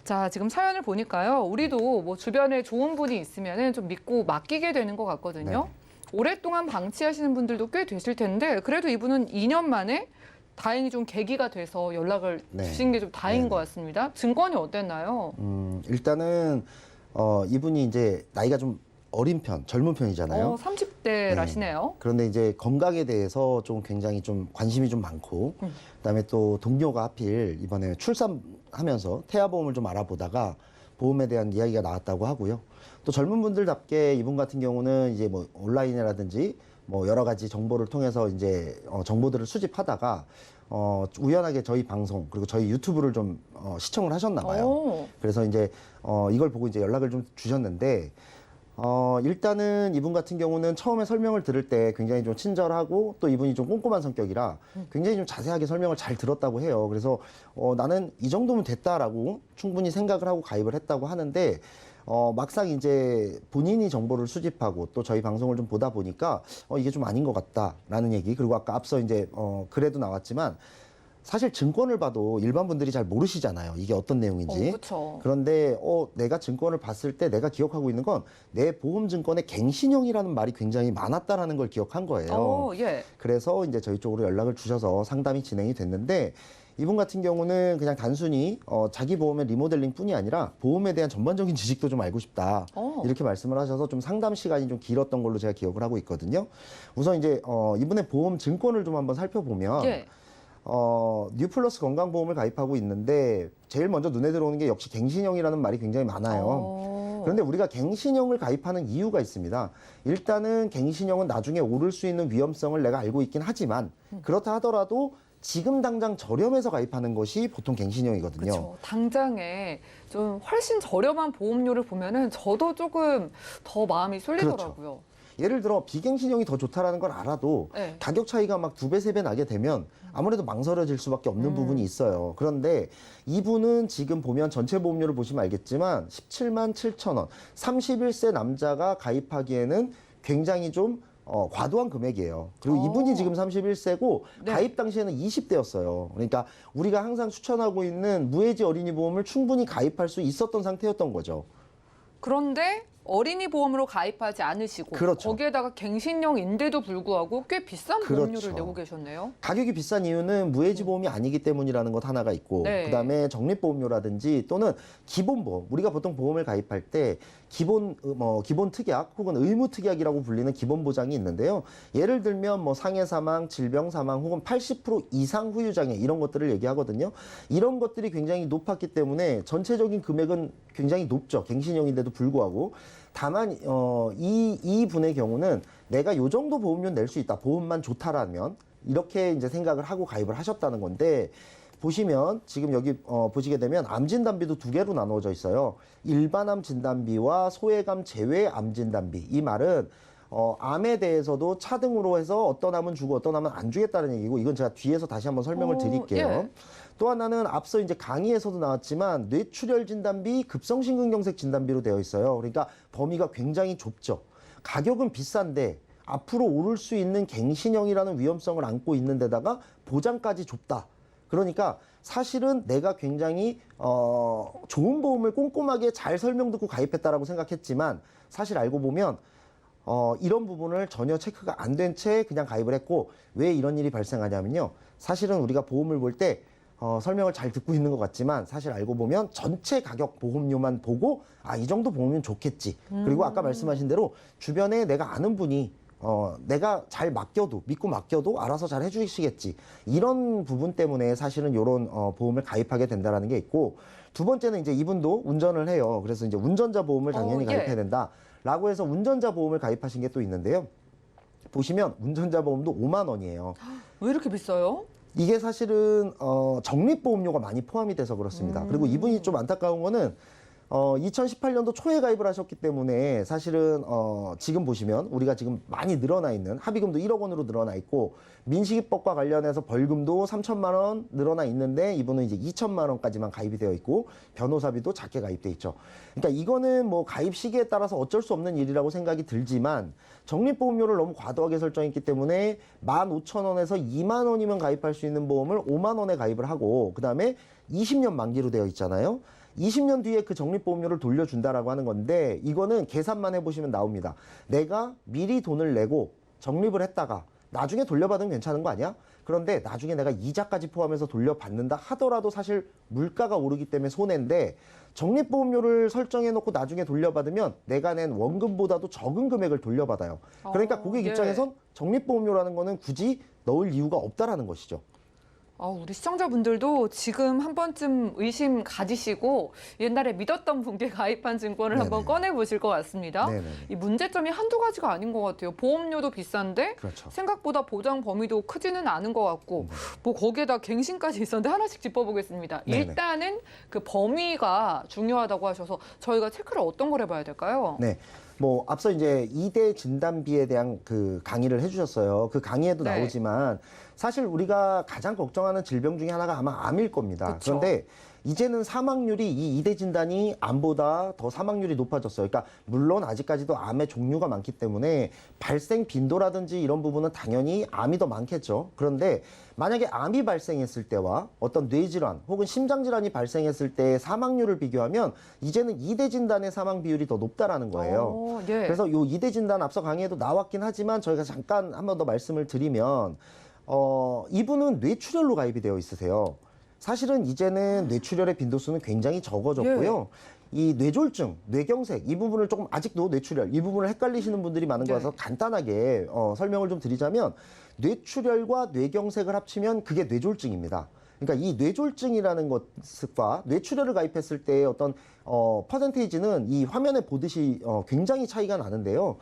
자, 지금 사연을 보니까요. 우리도 뭐 주변에 좋은 분이 있으면 좀 믿고 맡기게 되는 것 같거든요. 네. 오랫동안 방치하시는 분들도 꽤 되실 텐데 그래도 이분은 2년 만에 다행히 좀 계기가 돼서 연락을 네. 주신 게 좀 다행인 네. 것 같습니다. 증권이 어땠나요? 일단은 이분이 이제 나이가 좀 어린 편, 젊은 편이잖아요. 30대라시네요. 그런데 이제 건강에 대해서 좀 굉장히 좀 관심이 좀 많고, 그다음에 또 동료가 하필 이번에 출산하면서 태아보험을 좀 알아보다가 보험에 대한 이야기가 나왔다고 하고요. 또 젊은 분들답게 이분 같은 경우는 이제 뭐 온라인이라든지 뭐 여러 가지 정보를 통해서 이제 정보들을 수집하다가 우연하게 저희 방송 그리고 저희 유튜브를 좀 시청을 하셨나 봐요. 오. 그래서 이제 이걸 보고 이제 연락을 좀 주셨는데 일단은 이분 같은 경우는 처음에 설명을 들을 때 굉장히 좀 친절하고 또 이분이 좀 꼼꼼한 성격이라 굉장히 좀 자세하게 설명을 잘 들었다고 해요. 그래서 나는 이 정도면 됐다라고 충분히 생각을 하고 가입을 했다고 하는데 막상 이제 본인이 정보를 수집하고 또 저희 방송을 좀 보다 보니까 이게 좀 아닌 것 같다라는 얘기, 그리고 아까 앞서 이제 글에도 나왔지만 사실 증권을 봐도 일반 분들이 잘 모르시잖아요. 이게 어떤 내용인지. 그렇죠. 그런데 내가 증권을 봤을 때 내가 기억하고 있는 건 내 보험 증권에 갱신형이라는 말이 굉장히 많았다라는 걸 기억한 거예요. 예. 그래서 이제 저희 쪽으로 연락을 주셔서 상담이 진행이 됐는데 이분 같은 경우는 그냥 단순히 자기 보험의 리모델링뿐이 아니라 보험에 대한 전반적인 지식도 좀 알고 싶다. 이렇게 말씀을 하셔서 좀 상담 시간이 좀 길었던 걸로 제가 기억을 하고 있거든요. 우선 이제 이분의 보험 증권을 좀 한번 살펴보면 예. 뉴플러스 건강보험을 가입하고 있는데 제일 먼저 눈에 들어오는 게 역시 갱신형이라는 말이 굉장히 많아요. 그런데 우리가 갱신형을 가입하는 이유가 있습니다. 일단은 갱신형은 나중에 오를 수 있는 위험성을 내가 알고 있긴 하지만 그렇다 하더라도 지금 당장 저렴해서 가입하는 것이 보통 갱신형이거든요. 그렇죠. 당장에 좀 훨씬 저렴한 보험료를 보면은 저도 조금 더 마음이 쏠리더라고요. 예를 들어 비갱신형이 더 좋다라는 걸 알아도 네. 가격 차이가 막 2배, 3배 나게 되면 아무래도 망설여질 수밖에 없는 부분이 있어요. 그런데 이분은 지금 보면 전체 보험료를 보시면 알겠지만 17만 7천 원, 31세 남자가 가입하기에는 굉장히 좀 과도한 금액이에요. 그리고 이분이 지금 31세고 네. 가입 당시에는 20대였어요. 그러니까 우리가 항상 추천하고 있는 무해지 어린이 보험을 충분히 가입할 수 있었던 상태였던 거죠. 그런데 어린이 보험으로 가입하지 않으시고 그렇죠. 거기에다가 갱신형인데도 불구하고 꽤 비싼 보험료를 그렇죠. 내고 계셨네요. 가격이 비싼 이유는 무해지 보험이 아니기 때문이라는 것 하나가 있고 네. 그다음에 적립보험료라든지 또는 기본보험, 우리가 보통 보험을 가입할 때 기본 특약 혹은 의무 특약이라고 불리는 기본 보장이 있는데요. 예를 들면 뭐 상해 사망, 질병 사망 혹은 80% 이상 후유 장애 이런 것들을 얘기하거든요. 이런 것들이 굉장히 높았기 때문에 전체적인 금액은 굉장히 높죠. 갱신형인데도 불구하고. 다만 이 분의 경우는 내가 요 정도 보험료 낼 수 있다. 보험만 좋다라면 이렇게 이제 생각을 하고 가입을 하셨다는 건데 보시면 지금 여기 보시게 되면 암 진단비도 두 개로 나누어져 있어요. 일반암 진단비와 소외감 제외 암 진단비. 이 말은 암에 대해서도 차등으로 해서 어떤 암은 주고 어떤 암은 안 주겠다는 얘기고 이건 제가 뒤에서 다시 한번 설명을 드릴게요. 예. 또 하나는 앞서 이제 강의에서도 나왔지만 뇌출혈 진단비, 급성심근경색 진단비로 되어 있어요. 그러니까 범위가 굉장히 좁죠. 가격은 비싼데 앞으로 오를 수 있는 갱신형이라는 위험성을 안고 있는 데다가 보장까지 좁다. 그러니까 사실은 내가 굉장히 좋은 보험을 꼼꼼하게 잘 설명 듣고 가입했다라고 생각했지만 사실 알고 보면 이런 부분을 전혀 체크가 안 된 채 그냥 가입을 했고 왜 이런 일이 발생하냐면요. 사실은 우리가 보험을 볼 때 설명을 잘 듣고 있는 것 같지만 사실 알고 보면 전체 가격 보험료만 보고 이 정도 보험이면 좋겠지. 그리고 아까 말씀하신 대로 주변에 내가 아는 분이 내가 잘 맡겨도 믿고 맡겨도 알아서 잘 해주시겠지. 이런 부분 때문에 사실은 이런 보험을 가입하게 된다라는 게 있고 두 번째는 이제 이분도 운전을 해요. 그래서 이제 운전자 보험을 당연히 가입해야 된다라고 해서 운전자 보험을 가입하신 게 또 있는데요. 보시면 운전자 보험도 5만 원이에요. 왜 이렇게 비싸요? 이게 사실은 적립보험료가 많이 포함이 돼서 그렇습니다. 그리고 이분이 좀 안타까운 거는 2018년도 초에 가입을 하셨기 때문에 사실은 지금 보시면 우리가 지금 많이 늘어나 있는 합의금도 1억 원으로 늘어나 있고 민식이법과 관련해서 벌금도 3천만 원 늘어나 있는데 이분은 이제 2천만 원까지만 가입이 되어 있고 변호사비도 작게 가입돼 있죠. 그러니까 이거는 뭐 가입 시기에 따라서 어쩔 수 없는 일이라고 생각이 들지만 적립보험료를 너무 과도하게 설정했기 때문에 15,000원에서 2만 원이면 가입할 수 있는 보험을 5만 원에 가입을 하고 그다음에 20년 만기로 되어 있잖아요. 20년 뒤에 그 적립보험료를 돌려준다라고 하는 건데 이거는 계산만 해보시면 나옵니다. 내가 미리 돈을 내고 적립을 했다가 나중에 돌려받으면 괜찮은 거 아니야? 그런데 나중에 내가 이자까지 포함해서 돌려받는다 하더라도 사실 물가가 오르기 때문에 손해인데 적립보험료를 설정해놓고 나중에 돌려받으면 내가 낸 원금보다도 적은 금액을 돌려받아요. 그러니까 고객 입장에선 적립보험료라는 거는 굳이 넣을 이유가 없다라는 것이죠. 우리 시청자분들도 지금 한 번쯤 의심 가지시고 옛날에 믿었던 분께 가입한 증권을 네네. 한번 꺼내보실 것 같습니다. 네네. 이 문제점이 한두 가지가 아닌 것 같아요. 보험료도 비싼데 그렇죠. 생각보다 보장 범위도 크지는 않은 것 같고 뭐 거기에다 갱신까지 있었는데 하나씩 짚어보겠습니다. 네네. 일단은 그 범위가 중요하다고 하셔서 저희가 체크를 어떤 걸 해봐야 될까요? 네. 뭐 앞서 이제 2대 진단비에 대한 그 강의를 해주셨어요. 그 강의에도 네. 나오지만 사실 우리가 가장 걱정하는 질병 중에 하나가 아마 암일 겁니다. 그쵸. 그런데 이제는 사망률이 이 2대 진단이 암보다 더 사망률이 높아졌어요. 그러니까 물론 아직까지도 암의 종류가 많기 때문에 발생 빈도라든지 이런 부분은 당연히 암이 더 많겠죠. 그런데 만약에 암이 발생했을 때와 어떤 뇌질환 혹은 심장질환이 발생했을 때의 사망률을 비교하면 이제는 2대 진단의 사망 비율이 더 높다라는 거예요. 예. 그래서 이 2대 진단 앞서 강의에도 나왔긴 하지만 저희가 잠깐 한 번 더 말씀을 드리면 이분은 뇌출혈로 가입이 되어 있으세요. 사실은 이제는 뇌출혈의 빈도수는 굉장히 적어졌고요. 이 뇌졸중, 뇌경색 이 부분을 조금 아직도 뇌출혈 이 부분을 헷갈리시는 분들이 많은 것 같아서 간단하게 설명을 좀 드리자면 뇌출혈과 뇌경색을 합치면 그게 뇌졸중입니다. 그러니까 이 뇌졸중이라는 것과 뇌출혈을 가입했을 때의 어떤 퍼센테이지는 이 화면에 보듯이 굉장히 차이가 나는데요.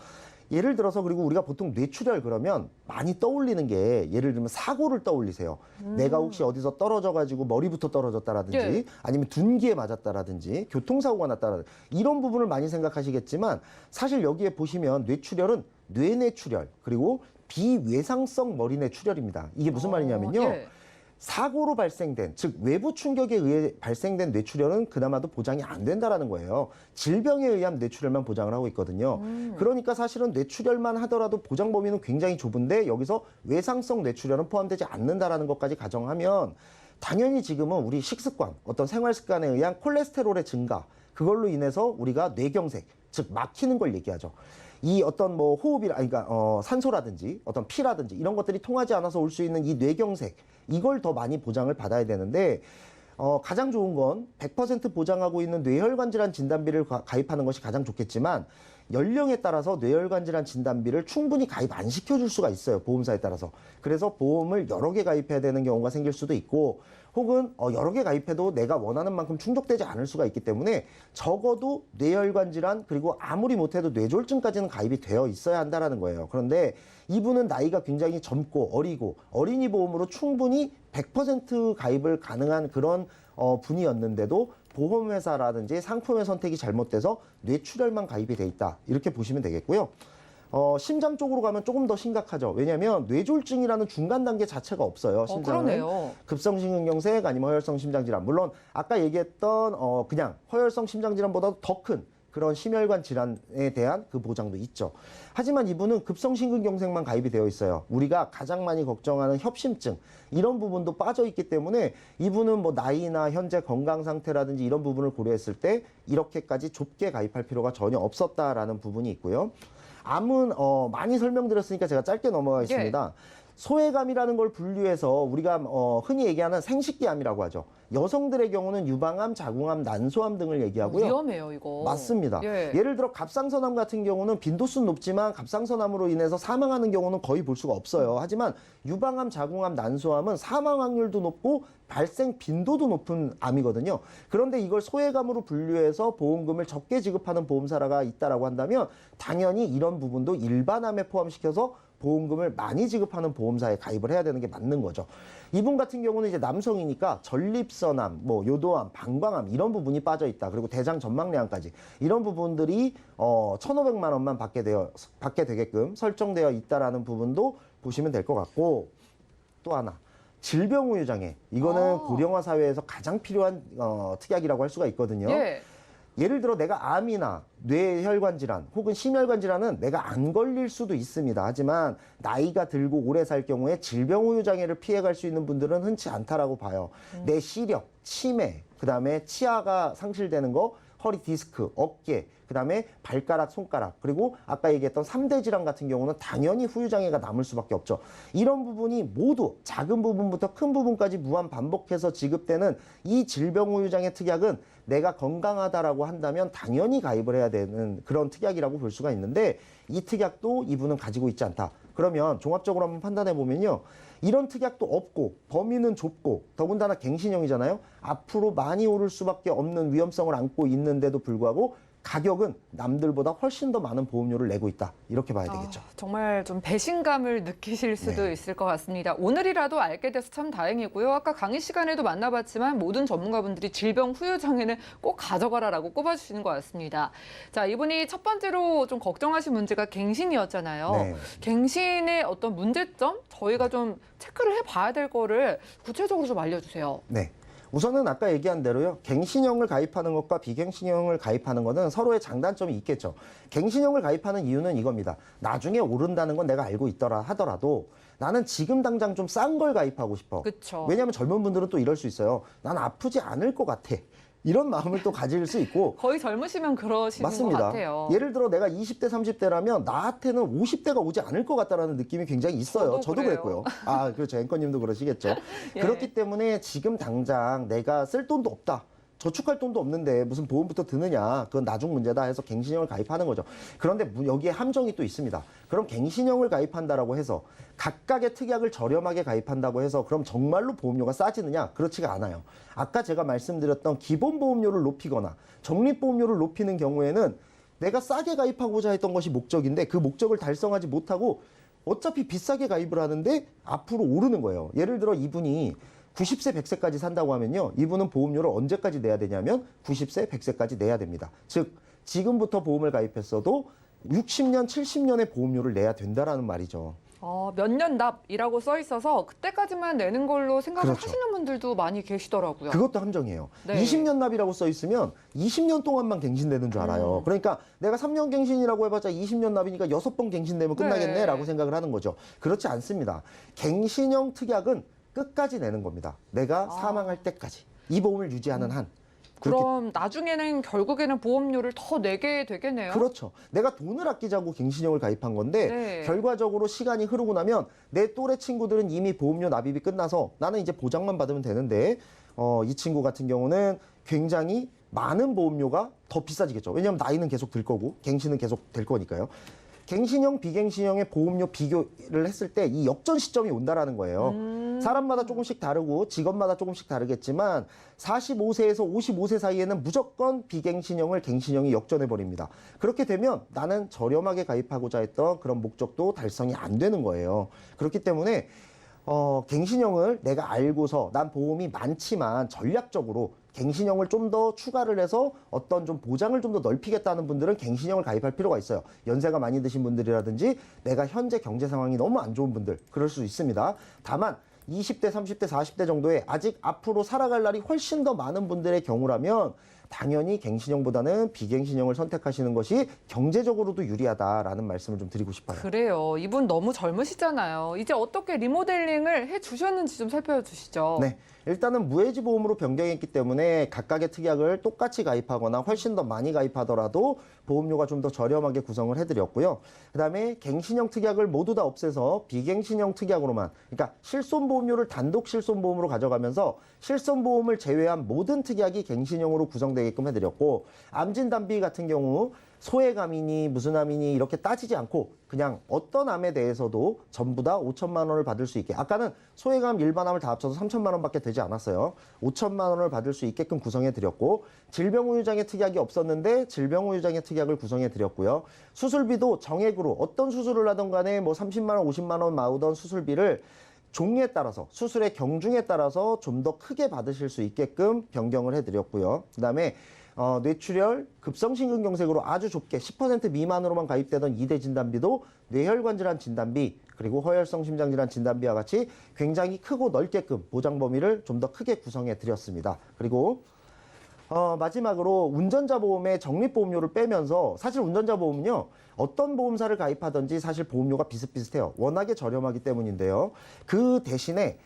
예를 들어서 그리고 우리가 보통 뇌출혈 그러면 많이 떠올리는 게 예를 들면 사고를 떠올리세요. 내가 혹시 어디서 떨어져가지고 머리부터 떨어졌다라든지 아니면 둔기에 맞았다라든지 교통사고가 났다라든지 이런 부분을 많이 생각하시겠지만 사실 여기에 보시면 뇌출혈은 뇌내출혈 그리고 비외상성 머리내출혈입니다. 이게 무슨 말이냐면요. 사고로 발생된, 즉 외부 충격에 의해 발생된 뇌출혈은 그나마도 보장이 안 된다라는 거예요. 질병에 의한 뇌출혈만 보장을 하고 있거든요. 그러니까 사실은 뇌출혈만 하더라도 보장 범위는 굉장히 좁은데 여기서 외상성 뇌출혈은 포함되지 않는다라는 것까지 가정하면 당연히 지금은 우리 식습관, 어떤 생활 습관에 의한 콜레스테롤의 증가, 그걸로 인해서 우리가 뇌경색, 즉 막히는 걸 얘기하죠. 이 어떤 뭐 호흡이라, 그러니까 산소라든지 어떤 피라든지 이런 것들이 통하지 않아서 올 수 있는 이 뇌경색 이걸 더 많이 보장을 받아야 되는데 가장 좋은 건 100% 보장하고 있는 뇌혈관 질환 진단비를 가입하는 것이 가장 좋겠지만 연령에 따라서 뇌혈관 질환 진단비를 충분히 가입 안 시켜줄 수가 있어요. 보험사에 따라서. 그래서 보험을 여러 개 가입해야 되는 경우가 생길 수도 있고 혹은 여러 개 가입해도 내가 원하는 만큼 충족되지 않을 수가 있기 때문에 적어도 뇌혈관 질환 그리고 아무리 못해도 뇌졸중까지는 가입이 되어 있어야 한다는 거예요. 그런데 이분은 나이가 굉장히 젊고 어리고 어린이 보험으로 충분히 100% 가입을 가능한 그런 분이었는데도 보험회사라든지 상품의 선택이 잘못돼서 뇌출혈만 가입이 돼 있다. 이렇게 보시면 되겠고요. 심장 쪽으로 가면 조금 더 심각하죠. 왜냐하면 뇌졸중이라는 중간 단계 자체가 없어요. 심장은 그러네요. 급성심근경색 아니면 허혈성 심장질환. 물론 아까 얘기했던 그냥 허혈성 심장질환보다도 더 큰 그런 심혈관 질환에 대한 그 보장도 있죠. 하지만 이분은 급성심근경색만 가입이 되어 있어요. 우리가 가장 많이 걱정하는 협심증 이런 부분도 빠져 있기 때문에 이분은 뭐 나이나 현재 건강 상태라든지 이런 부분을 고려했을 때 이렇게까지 좁게 가입할 필요가 전혀 없었다라는 부분이 있고요. 암은 많이 설명드렸으니까 제가 짧게 넘어가겠습니다. 소외감이라는 걸 분류해서 우리가 흔히 얘기하는 생식기암이라고 하죠. 여성들의 경우는 유방암, 자궁암, 난소암 등을 얘기하고요. 위험해요, 이거. 맞습니다. 예. 예를 들어 갑상선암 같은 경우는 빈도수는 높지만 갑상선암으로 인해서 사망하는 경우는 거의 볼 수가 없어요. 하지만 유방암, 자궁암, 난소암은 사망 확률도 높고 발생 빈도도 높은 암이거든요. 그런데 이걸 소외감으로 분류해서 보험금을 적게 지급하는 보험사가 있다라고 한다면 당연히 이런 부분도 일반암에 포함시켜서 보험금을 많이 지급하는 보험사에 가입을 해야 되는 게 맞는 거죠. 이분 같은 경우는 이제 남성이니까 전립선암, 뭐 요도암, 방광암 이런 부분이 빠져 있다. 그리고 대장 전망내암까지 이런 부분들이 1,500만 원만 받게 되게끔 설정되어 있다라는 부분도 보시면 될 것 같고 또 하나. 질병우유장애. 이거는 고령화 사회에서 가장 필요한 특약이라고 할 수가 있거든요. 예. 예를 들어 내가 암이나 뇌혈관 질환 혹은 심혈관 질환은 내가 안 걸릴 수도 있습니다. 하지만 나이가 들고 오래 살 경우에 질병우유 장애를 피해갈 수 있는 분들은 흔치 않다라고 봐요. 내 시력, 치매, 그다음에 치아가 상실되는 거, 허리 디스크, 어깨, 그다음에 발가락, 손가락, 그리고 아까 얘기했던 3대 질환 같은 경우는 당연히 후유장애가 남을 수밖에 없죠. 이런 부분이 모두 작은 부분부터 큰 부분까지 무한 반복해서 지급되는 이 질병후유장애 특약은 내가 건강하다라고 한다면 당연히 가입을 해야 되는 그런 특약이라고 볼 수가 있는데 이 특약도 이분은 가지고 있지 않다. 그러면 종합적으로 한번 판단해 보면요. 이런 특약도 없고 범위는 좁고 더군다나 갱신형이잖아요. 앞으로 많이 오를 수밖에 없는 위험성을 안고 있는데도 불구하고 가격은 남들보다 훨씬 더 많은 보험료를 내고 있다. 이렇게 봐야 되겠죠. 정말 좀 배신감을 느끼실 수도 네. 있을 것 같습니다. 오늘이라도 알게 돼서 참 다행이고요. 아까 강의 시간에도 만나봤지만 모든 전문가분들이 질병 후유 장애는 꼭 가져가라라고 꼽아주시는 것 같습니다. 자, 이분이 첫 번째로 좀 걱정하신 문제가 갱신이었잖아요. 네. 갱신의 어떤 문제점 저희가 좀 체크를 해봐야 될 거를 구체적으로 좀 알려주세요. 네. 우선은 아까 얘기한 대로요. 갱신형을 가입하는 것과 비갱신형을 가입하는 것은 서로의 장단점이 있겠죠. 갱신형을 가입하는 이유는 이겁니다. 나중에 오른다는 건 내가 알고 있더라 하더라도 나는 지금 당장 좀 싼 걸 가입하고 싶어. 그쵸. 왜냐하면 젊은 분들은 또 이럴 수 있어요. 난 아프지 않을 것 같아. 이런 마음을 또 가질 수 있고 거의 젊으시면 그러시는 것 맞습니다. 같아요. 예를 들어 내가 20대, 30대라면 나한테는 50대가 오지 않을 것 같다라는 느낌이 굉장히 있어요. 저도 그래요. 그랬고요. 아, 그렇죠. 앵커님도 그러시겠죠. 예. 그렇기 때문에 지금 당장 내가 쓸 돈도 없다. 저축할 돈도 없는데 무슨 보험부터 드느냐. 그건 나중 문제다 해서 갱신형을 가입하는 거죠. 그런데 여기에 함정이 또 있습니다. 그럼 갱신형을 가입한다라고 해서 각각의 특약을 저렴하게 가입한다고 해서 그럼 정말로 보험료가 싸지느냐? 그렇지가 않아요. 아까 제가 말씀드렸던 기본 보험료를 높이거나 적립보험료를 높이는 경우에는 내가 싸게 가입하고자 했던 것이 목적인데 그 목적을 달성하지 못하고 어차피 비싸게 가입을 하는데 앞으로 오르는 거예요. 예를 들어 이분이 90세, 100세까지 산다고 하면요. 이분은 보험료를 언제까지 내야 되냐면 90세, 100세까지 내야 됩니다. 즉 지금부터 보험을 가입했어도 60년, 70년의 보험료를 내야 된다라는 말이죠. 몇 년 납이라고 써 있어서 그때까지만 내는 걸로 생각을 그렇죠. 하시는 분들도 많이 계시더라고요. 그것도 함정이에요. 네. 20년 납이라고 써 있으면 20년 동안만 갱신되는 줄 알아요. 그러니까 내가 3년 갱신이라고 해봤자 20년 납이니까 6번 갱신되면 끝나겠네라고 생각을 하는 거죠. 그렇지 않습니다. 갱신형 특약은 끝까지 내는 겁니다. 내가 사망할 때까지. 이 보험을 유지하는 한. 그렇게 그럼 나중에는 결국에는 보험료를 더 내게 되겠네요. 그렇죠. 내가 돈을 아끼자고 갱신형을 가입한 건데 네. 결과적으로 시간이 흐르고 나면 내 또래 친구들은 이미 보험료 납입이 끝나서 나는 이제 보장만 받으면 되는데 이 친구 같은 경우는 굉장히 많은 보험료가 더 비싸지겠죠. 왜냐하면 나이는 계속 들 거고 갱신은 계속 될 거니까요. 갱신형, 비갱신형의 보험료 비교를 했을 때 이 역전 시점이 온다라는 거예요. 사람마다 조금씩 다르고 직업마다 조금씩 다르겠지만 45세에서 55세 사이에는 무조건 비갱신형을 갱신형이 역전해 버립니다. 그렇게 되면 나는 저렴하게 가입하고자 했던 그런 목적도 달성이 안 되는 거예요. 그렇기 때문에 갱신형을 내가 알고서 난 보험이 많지만 전략적으로 갱신형을 좀 더 추가를 해서 어떤 좀 보장을 좀 더 넓히겠다는 분들은 갱신형을 가입할 필요가 있어요. 연세가 많이 드신 분들이라든지 내가 현재 경제 상황이 너무 안 좋은 분들 그럴 수 있습니다. 다만 20대, 30대, 40대 정도에 아직 앞으로 살아갈 날이 훨씬 더 많은 분들의 경우라면 당연히 갱신형보다는 비갱신형을 선택하시는 것이 경제적으로도 유리하다라는 말씀을 좀 드리고 싶어요. 그래요. 이분 너무 젊으시잖아요. 이제 어떻게 리모델링을 해주셨는지 좀 살펴주시죠. 네. 일단은 무해지 보험으로 변경했기 때문에 각각의 특약을 똑같이 가입하거나 훨씬 더 많이 가입하더라도 보험료가 좀 더 저렴하게 구성을 해드렸고요. 그다음에 갱신형 특약을 모두 다 없애서 비갱신형 특약으로만, 그러니까 실손보험료를 단독 실손보험으로 가져가면서 실손보험을 제외한 모든 특약이 갱신형으로 구성되게끔 해드렸고, 암진단비 같은 경우 소액암이니 무슨 암이니 이렇게 따지지 않고 그냥 어떤 암에 대해서도 전부 다 5천만 원을 받을 수 있게, 아까는 소액암 일반암을 다 합쳐서 3천만 원밖에 되지 않았어요. 5천만 원을 받을 수 있게끔 구성해 드렸고, 질병우유장애 특약이 없었는데 질병우유장애 특약을 구성해 드렸고요. 수술비도 정액으로 어떤 수술을 하던 간에 뭐 30만 원, 50만 원 나오던 수술비를 종류에 따라서, 수술의 경중에 따라서 좀 더 크게 받으실 수 있게끔 변경을 해드렸고요. 그다음에 뇌출혈, 급성심근경색으로 아주 좁게 10% 미만으로만 가입되던 2대 진단비도 뇌혈관 질환 진단비, 그리고 허혈성 심장질환 진단비와 같이 굉장히 크고 넓게끔 보장 범위를 좀 더 크게 구성해 드렸습니다. 그리고 마지막으로 운전자 보험의 적립보험료를 빼면서, 사실 운전자 보험은요, 어떤 보험사를 가입하든지 사실 보험료가 비슷비슷해요. 워낙에 저렴하기 때문인데요. 그 대신에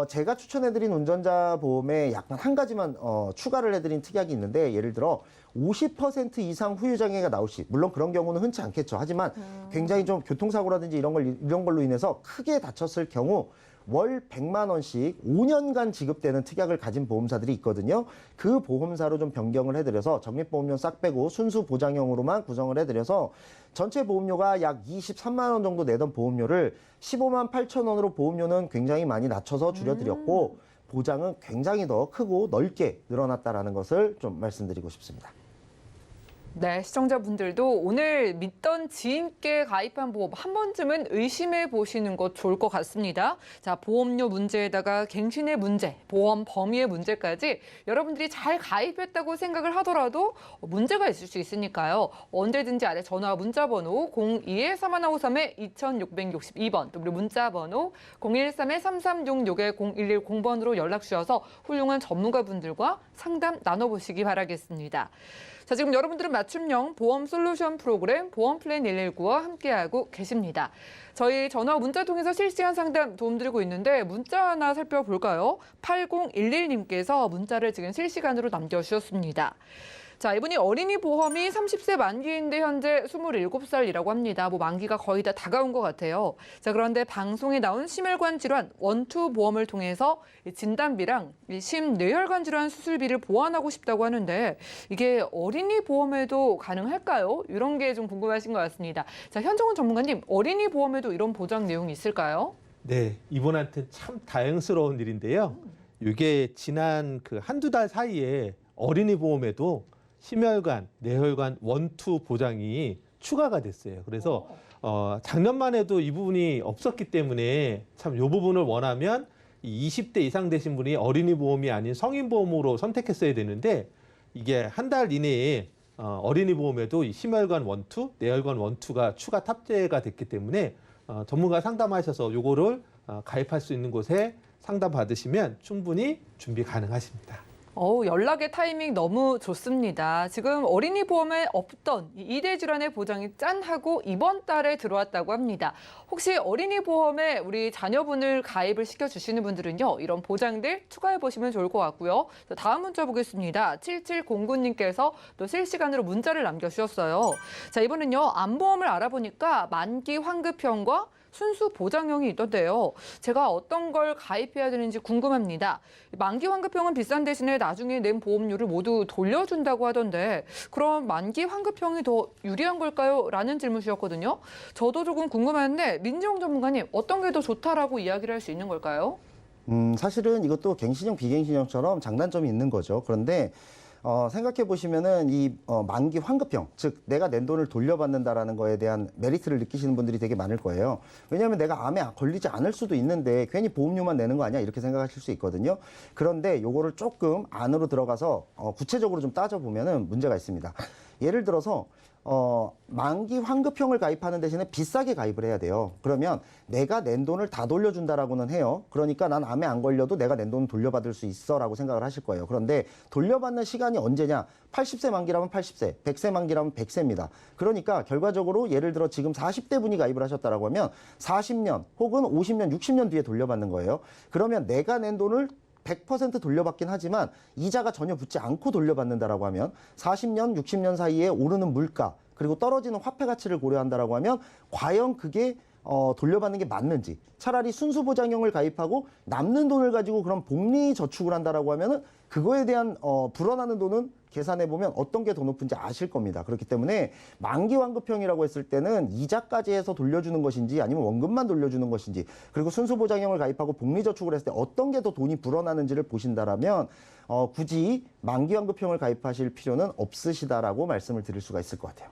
제가 추천해드린 운전자 보험에 약간 한 가지만 추가를 해드린 특약이 있는데, 예를 들어 50% 이상 후유장애가 나올 시, 물론 그런 경우는 흔치 않겠죠. 하지만 굉장히 좀 교통사고라든지 이런 걸로 인해서 크게 다쳤을 경우 월 100만 원씩 5년간 지급되는 특약을 가진 보험사들이 있거든요. 그 보험사로 좀 변경을 해드려서 적립보험료 싹 빼고 순수 보장형으로만 구성을 해드려서 전체 보험료가 약 23만 원 정도 내던 보험료를 15만 8천 원으로 보험료는 굉장히 많이 낮춰서 줄여드렸고, 보장은 굉장히 더 크고 넓게 늘어났다라는 것을 좀 말씀드리고 싶습니다. 네, 시청자분들도 오늘 믿던 지인께 가입한 보험 한 번쯤은 의심해 보시는 것 좋을 것 같습니다. 자, 보험료 문제에다가 갱신의 문제, 보험 범위의 문제까지 여러분들이 잘 가입했다고 생각을 하더라도 문제가 있을 수 있으니까요. 언제든지 아래 전화 문자 번호 02-3153-2662번, 또 그리고 문자 번호 013-3366-0110번으로 연락 주셔서 훌륭한 전문가분들과 상담 나눠보시기 바라겠습니다. 자, 지금 여러분들은 맞춤형 보험 솔루션 프로그램 보험 플랜 119와 함께하고 계십니다. 저희 전화 문자 통해서 실시간 상담 도움드리고 있는데 문자 하나 살펴볼까요? 8011님께서 문자를 지금 실시간으로 남겨주셨습니다. 자, 이분이 어린이 보험이 30세 만기인데 현재 27살이라고 합니다. 뭐 만기가 거의 다 다가온 것 같아요. 자, 그런데 방송에 나온 심혈관 질환 원투 보험을 통해서 진단비랑 심뇌혈관 질환 수술비를 보완하고 싶다고 하는데 이게 어린이 보험에도 가능할까요? 이런 게 좀 궁금하신 것 같습니다. 자, 현정훈 전문가님, 어린이 보험에도 이런 보장 내용이 있을까요? 네, 이분한테 참 다행스러운 일인데요. 이게 지난 한두 달 사이에 어린이 보험에도 심혈관, 뇌혈관 원투 보장이 추가가 됐어요. 그래서 작년만 해도 이 부분이 없었기 때문에 참 이 부분을 원하면 20대 이상 되신 분이 어린이 보험이 아닌 성인 보험으로 선택했어야 되는데, 이게 한 달 이내에 어린이 보험에도 이 심혈관 원투, 뇌혈관 원투가 추가 탑재가 됐기 때문에 전문가 상담하셔서 요거를 가입할 수 있는 곳에 상담 받으시면 충분히 준비 가능하십니다. 연락의 타이밍 너무 좋습니다. 지금 어린이 보험에 없던 이 2대 질환의 보장이 짠하고 이번 달에 들어왔다고 합니다. 혹시 어린이 보험에 우리 자녀분을 가입을 시켜주시는 분들은요, 이런 보장들 추가해 보시면 좋을 것 같고요. 다음 문자 보겠습니다. 7709님께서 또 실시간으로 문자를 남겨주셨어요. 자, 이번엔요, 암보험을 알아보니까 만기 환급형과 순수 보장형이 있던데요. 제가 어떤 걸 가입해야 되는지 궁금합니다. 만기 환급형은 비싼 대신에 나중에 낸 보험료를 모두 돌려준다고 하던데, 그럼 만기 환급형이 더 유리한 걸까요? 라는 질문 주셨거든요. 저도 조금 궁금한데 민지영 전문가님, 어떤 게 더 좋다라고 이야기를 할 수 있는 걸까요? 사실은 이것도 갱신형, 비갱신형처럼 장단점이 있는 거죠. 그런데 생각해 보시면은 이 만기 환급형, 즉 내가 낸 돈을 돌려받는다라는 거에 대한 메리트를 느끼시는 분들이 되게 많을 거예요. 왜냐하면 내가 암에 걸리지 않을 수도 있는데 괜히 보험료만 내는 거 아니야, 이렇게 생각하실 수 있거든요. 그런데 요거를 조금 안으로 들어가서 구체적으로 좀 따져보면은 문제가 있습니다. 예를 들어서 만기 환급형을 가입하는 대신에 비싸게 가입을 해야 돼요. 그러면 내가 낸 돈을 다 돌려준다라고는 해요. 그러니까 난 암에 안 걸려도 내가 낸 돈을 돌려받을 수 있어라고 생각을 하실 거예요. 그런데 돌려받는 시간이 언제냐? 80세 만기라면 80세, 100세 만기라면 100세입니다. 그러니까 결과적으로 예를 들어 지금 40대 분이 가입을 하셨다라고 하면 40년 혹은 50년, 60년 뒤에 돌려받는 거예요. 그러면 내가 낸 돈을 100% 돌려받긴 하지만 이자가 전혀 붙지 않고 돌려받는다라고 하면 40년, 60년 사이에 오르는 물가 그리고 떨어지는 화폐 가치를 고려한다라고 하면 과연 그게 돌려받는 게 맞는지 차라리 순수보장형을 가입하고 남는 돈을 가지고 그럼 복리 저축을 한다라고 하면은 그거에 대한 불어나는 돈은 계산해 보면 어떤 게 더 높은지 아실 겁니다. 그렇기 때문에 만기 환급형이라고 했을 때는 이자까지 해서 돌려주는 것인지 아니면 원금만 돌려주는 것인지 그리고 순수보장형을 가입하고 복리 저축을 했을 때 어떤 게 더 돈이 불어나는지를 보신다라면 굳이 만기 환급형을 가입하실 필요는 없으시다라고 말씀을 드릴 수가 있을 것 같아요.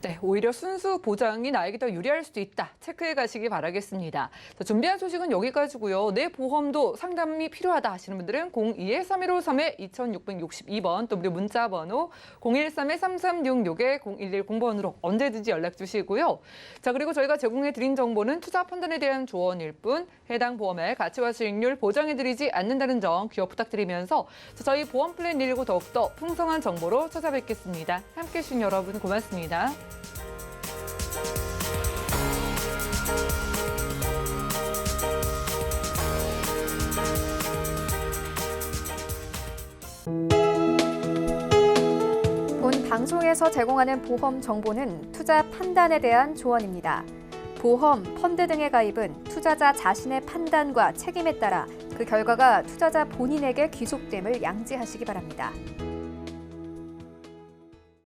네, 오히려 순수 보장이 나에게 더 유리할 수도 있다. 체크해 가시기 바라겠습니다. 자, 준비한 소식은 여기까지고요. 내 보험도 상담이 필요하다 하시는 분들은 02-3153-2662번 또 무료 문자 번호 013-3366-0110번으로 언제든지 연락 주시고요. 자, 그리고 저희가 제공해 드린 정보는 투자 판단에 대한 조언일 뿐 해당 보험의 가치와 수익률 보장해 드리지 않는다는 점 기억 부탁드리면서 저희 보험 플랜 119 더욱더 풍성한 정보로 찾아뵙겠습니다. 함께해 주신 여러분 고맙습니다. 본 방송에서 제공하는 보험 정보는 투자 판단에 대한 조언입니다. 보험, 펀드 등의 가입은 투자자 자신의 판단과 책임에 따라 그 결과가 투자자 본인에게 귀속됨을 양지하시기 바랍니다.